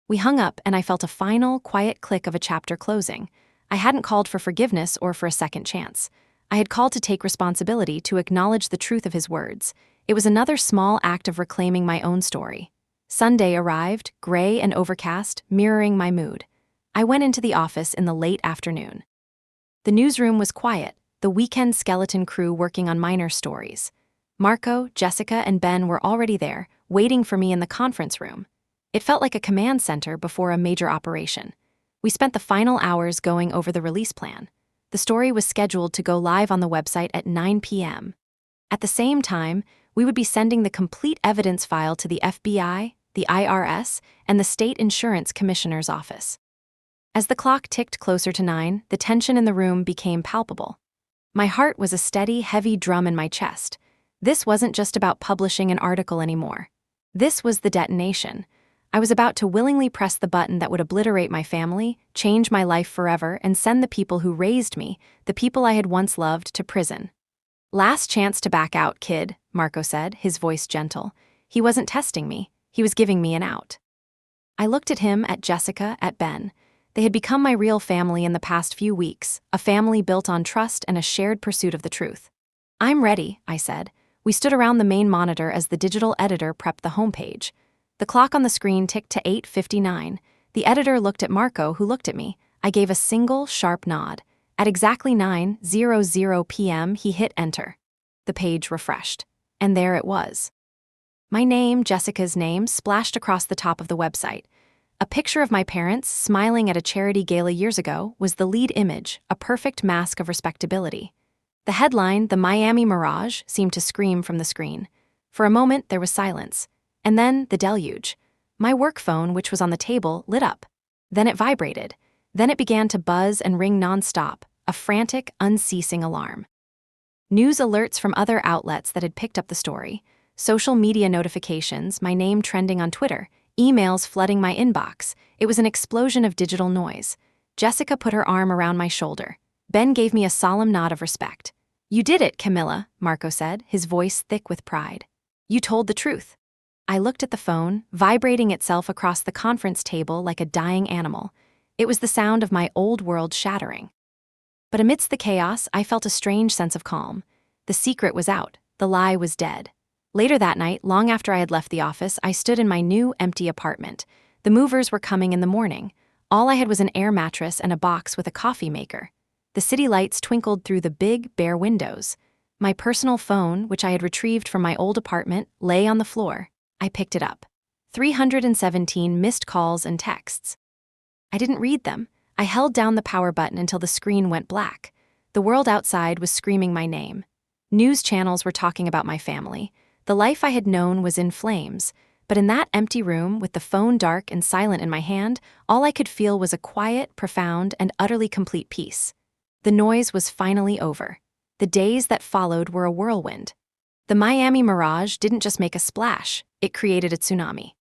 We hung up and I felt a final, quiet click of a chapter closing. I hadn't called for forgiveness or for a second chance. I had called to take responsibility, to acknowledge the truth of his words. It was another small act of reclaiming my own story. Sunday arrived, gray and overcast, mirroring my mood. I went into the office in the late afternoon. The newsroom was quiet, the weekend skeleton crew working on minor stories. Marco, Jessica, and Ben were already there, waiting for me in the conference room. It felt like a command center before a major operation. We spent the final hours going over the release plan. The story was scheduled to go live on the website at 9 p.m. At the same time, we would be sending the complete evidence file to the FBI, the IRS, and the State Insurance Commissioner's office. As the clock ticked closer to 9, the tension in the room became palpable. My heart was a steady, heavy drum in my chest. This wasn't just about publishing an article anymore. This was the detonation. I was about to willingly press the button that would obliterate my family, change my life forever, and send the people who raised me, the people I had once loved, to prison. "Last chance to back out, kid," Marco said, his voice gentle. He wasn't testing me, he was giving me an out. I looked at him, at Jessica, at Ben. They had become my real family in the past few weeks, a family built on trust and a shared pursuit of the truth. "I'm ready," I said. We stood around the main monitor as the digital editor prepped the homepage. The clock on the screen ticked to 8:59. The editor looked at Marco, who looked at me. I gave a single, sharp nod. At exactly 9:00 p.m., he hit enter. The page refreshed. And there it was. My name, Jessica's name, splashed across the top of the website. A picture of my parents, smiling at a charity gala years ago, was the lead image, a perfect mask of respectability. The headline, "The Miami Mirage," seemed to scream from the screen. For a moment, there was silence. And then, the deluge. My work phone, which was on the table, lit up. Then it vibrated. Then it began to buzz and ring nonstop, a frantic, unceasing alarm. News alerts from other outlets that had picked up the story, social media notifications, my name trending on Twitter, emails flooding my inbox. It was an explosion of digital noise. Jessica put her arm around my shoulder. Ben gave me a solemn nod of respect. "You did it, Camilla," Marco said, his voice thick with pride. "You told the truth." I looked at the phone, vibrating itself across the conference table like a dying animal. It was the sound of my old world shattering. But amidst the chaos, I felt a strange sense of calm. The secret was out. The lie was dead. Later that night, long after I had left the office, I stood in my new, empty apartment. The movers were coming in the morning. All I had was an air mattress and a box with a coffee maker. The city lights twinkled through the big, bare windows. My personal phone, which I had retrieved from my old apartment, lay on the floor. I picked it up. 317 missed calls and texts. I didn't read them. I held down the power button until the screen went black. The world outside was screaming my name. News channels were talking about my family. The life I had known was in flames. But in that empty room, with the phone dark and silent in my hand, all I could feel was a quiet, profound, and utterly complete peace. The noise was finally over. The days that followed were a whirlwind. The Miami Mirage didn't just make a splash, it created a tsunami.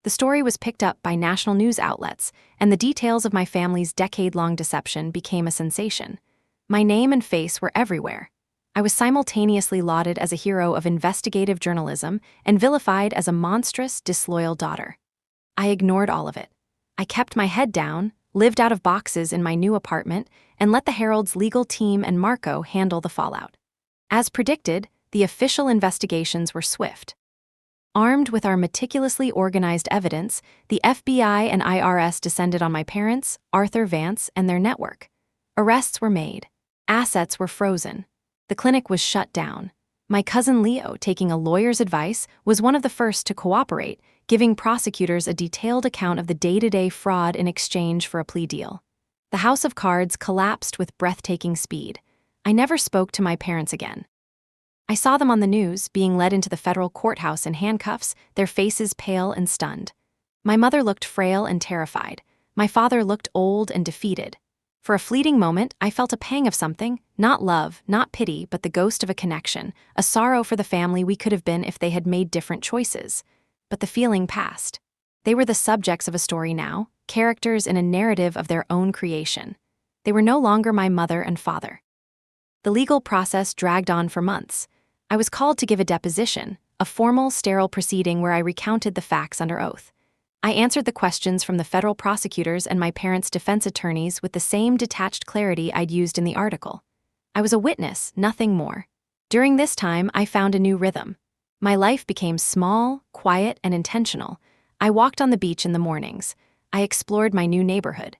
The story was picked up by national news outlets, and the details of my family's decade-long deception became a sensation. My name and face were everywhere. I was simultaneously lauded as a hero of investigative journalism and vilified as a monstrous, disloyal daughter. I ignored all of it. I kept my head down, lived out of boxes in my new apartment, and let the Herald's legal team and Marco handle the fallout. As predicted, the official investigations were swift. Armed with our meticulously organized evidence, the FBI and IRS descended on my parents, Arthur Vance, and their network. Arrests were made. Assets were frozen. The clinic was shut down. My cousin Leo, taking a lawyer's advice, was one of the first to cooperate, giving prosecutors a detailed account of the day-to-day fraud in exchange for a plea deal. The house of cards collapsed with breathtaking speed. I never spoke to my parents again. I saw them on the news, being led into the federal courthouse in handcuffs, their faces pale and stunned. My mother looked frail and terrified. My father looked old and defeated. For a fleeting moment, I felt a pang of something, not love, not pity, but the ghost of a connection, a sorrow for the family we could have been if they had made different choices. But the feeling passed. They were the subjects of a story now, characters in a narrative of their own creation. They were no longer my mother and father. The legal process dragged on for months. I was called to give a deposition, a formal, sterile proceeding where I recounted the facts under oath. I answered the questions from the federal prosecutors and my parents' defense attorneys with the same detached clarity I'd used in the article. I was a witness, nothing more. During this time, I found a new rhythm. My life became small, quiet, and intentional. I walked on the beach in the mornings. I explored my new neighborhood.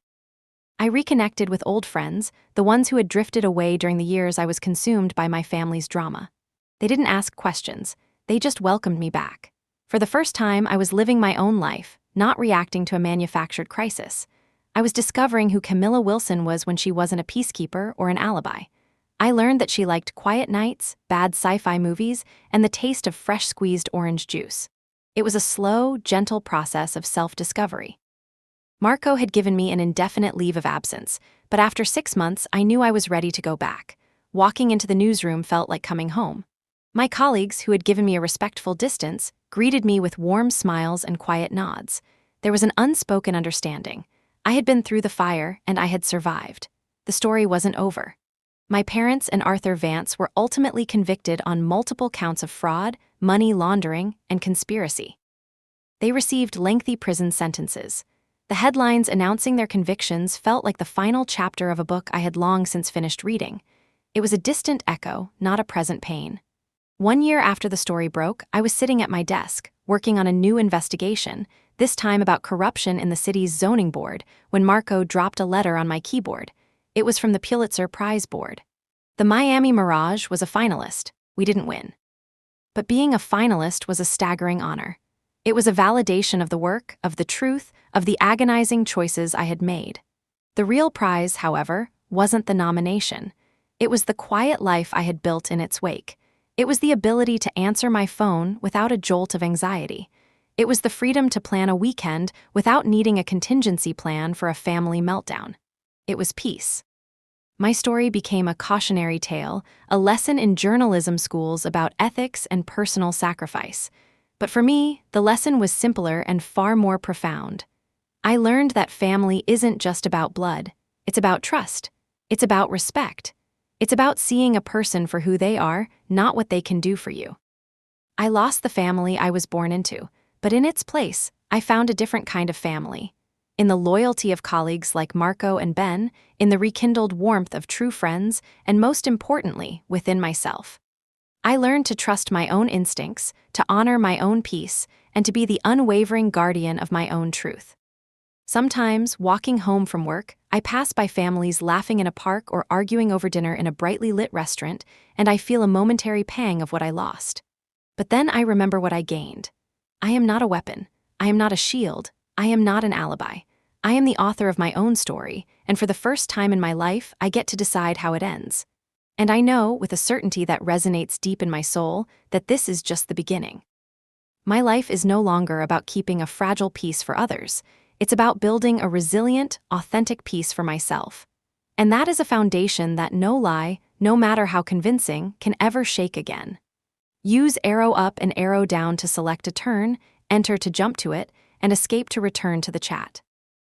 I reconnected with old friends, the ones who had drifted away during the years I was consumed by my family's drama. They didn't ask questions. They just welcomed me back. For the first time, I was living my own life, not reacting to a manufactured crisis. I was discovering who Camilla Wilson was when she wasn't a peacekeeper or an alibi. I learned that she liked quiet nights, bad sci-fi movies, and the taste of fresh squeezed orange juice. It was a slow, gentle process of self-discovery. Marco had given me an indefinite leave of absence, but after 6 months, I knew I was ready to go back. Walking into the newsroom felt like coming home. My colleagues, who had given me a respectful distance, greeted me with warm smiles and quiet nods. There was an unspoken understanding. I had been through the fire, and I had survived. The story wasn't over. My parents and Arthur Vance were ultimately convicted on multiple counts of fraud, money laundering, and conspiracy. They received lengthy prison sentences. The headlines announcing their convictions felt like the final chapter of a book I had long since finished reading. It was a distant echo, not a present pain. 1 year after the story broke, I was sitting at my desk, working on a new investigation, this time about corruption in the city's zoning board, when Marco dropped a letter on my keyboard. It was from the Pulitzer Prize Board. The Miami Mirage was a finalist. We didn't win. But being a finalist was a staggering honor. It was a validation of the work, of the truth, of the agonizing choices I had made. The real prize, however, wasn't the nomination. It was the quiet life I had built in its wake. It was the ability to answer my phone without a jolt of anxiety. It was the freedom to plan a weekend without needing a contingency plan for a family meltdown. It was peace. My story became a cautionary tale, a lesson in journalism schools about ethics and personal sacrifice. But for me, the lesson was simpler and far more profound. I learned that family isn't just about blood. It's about trust. It's about respect. It's about seeing a person for who they are, not what they can do for you. I lost the family I was born into, but in its place, I found a different kind of family. In the loyalty of colleagues like Marco and Ben, in the rekindled warmth of true friends, and most importantly, within myself. I learned to trust my own instincts, to honor my own peace, and to be the unwavering guardian of my own truth. Sometimes, walking home from work, I pass by families laughing in a park or arguing over dinner in a brightly lit restaurant, and I feel a momentary pang of what I lost. But then I remember what I gained. I am not a weapon. I am not a shield. I am not an alibi. I am the author of my own story, and for the first time in my life, I get to decide how it ends. And I know, with a certainty that resonates deep in my soul, that this is just the beginning. My life is no longer about keeping a fragile peace for others. It's about building a resilient, authentic peace for myself. And that is a foundation that no lie, no matter how convincing, can ever shake again. Use arrow up and arrow down to select a turn, enter to jump to it, and escape to return to the chat.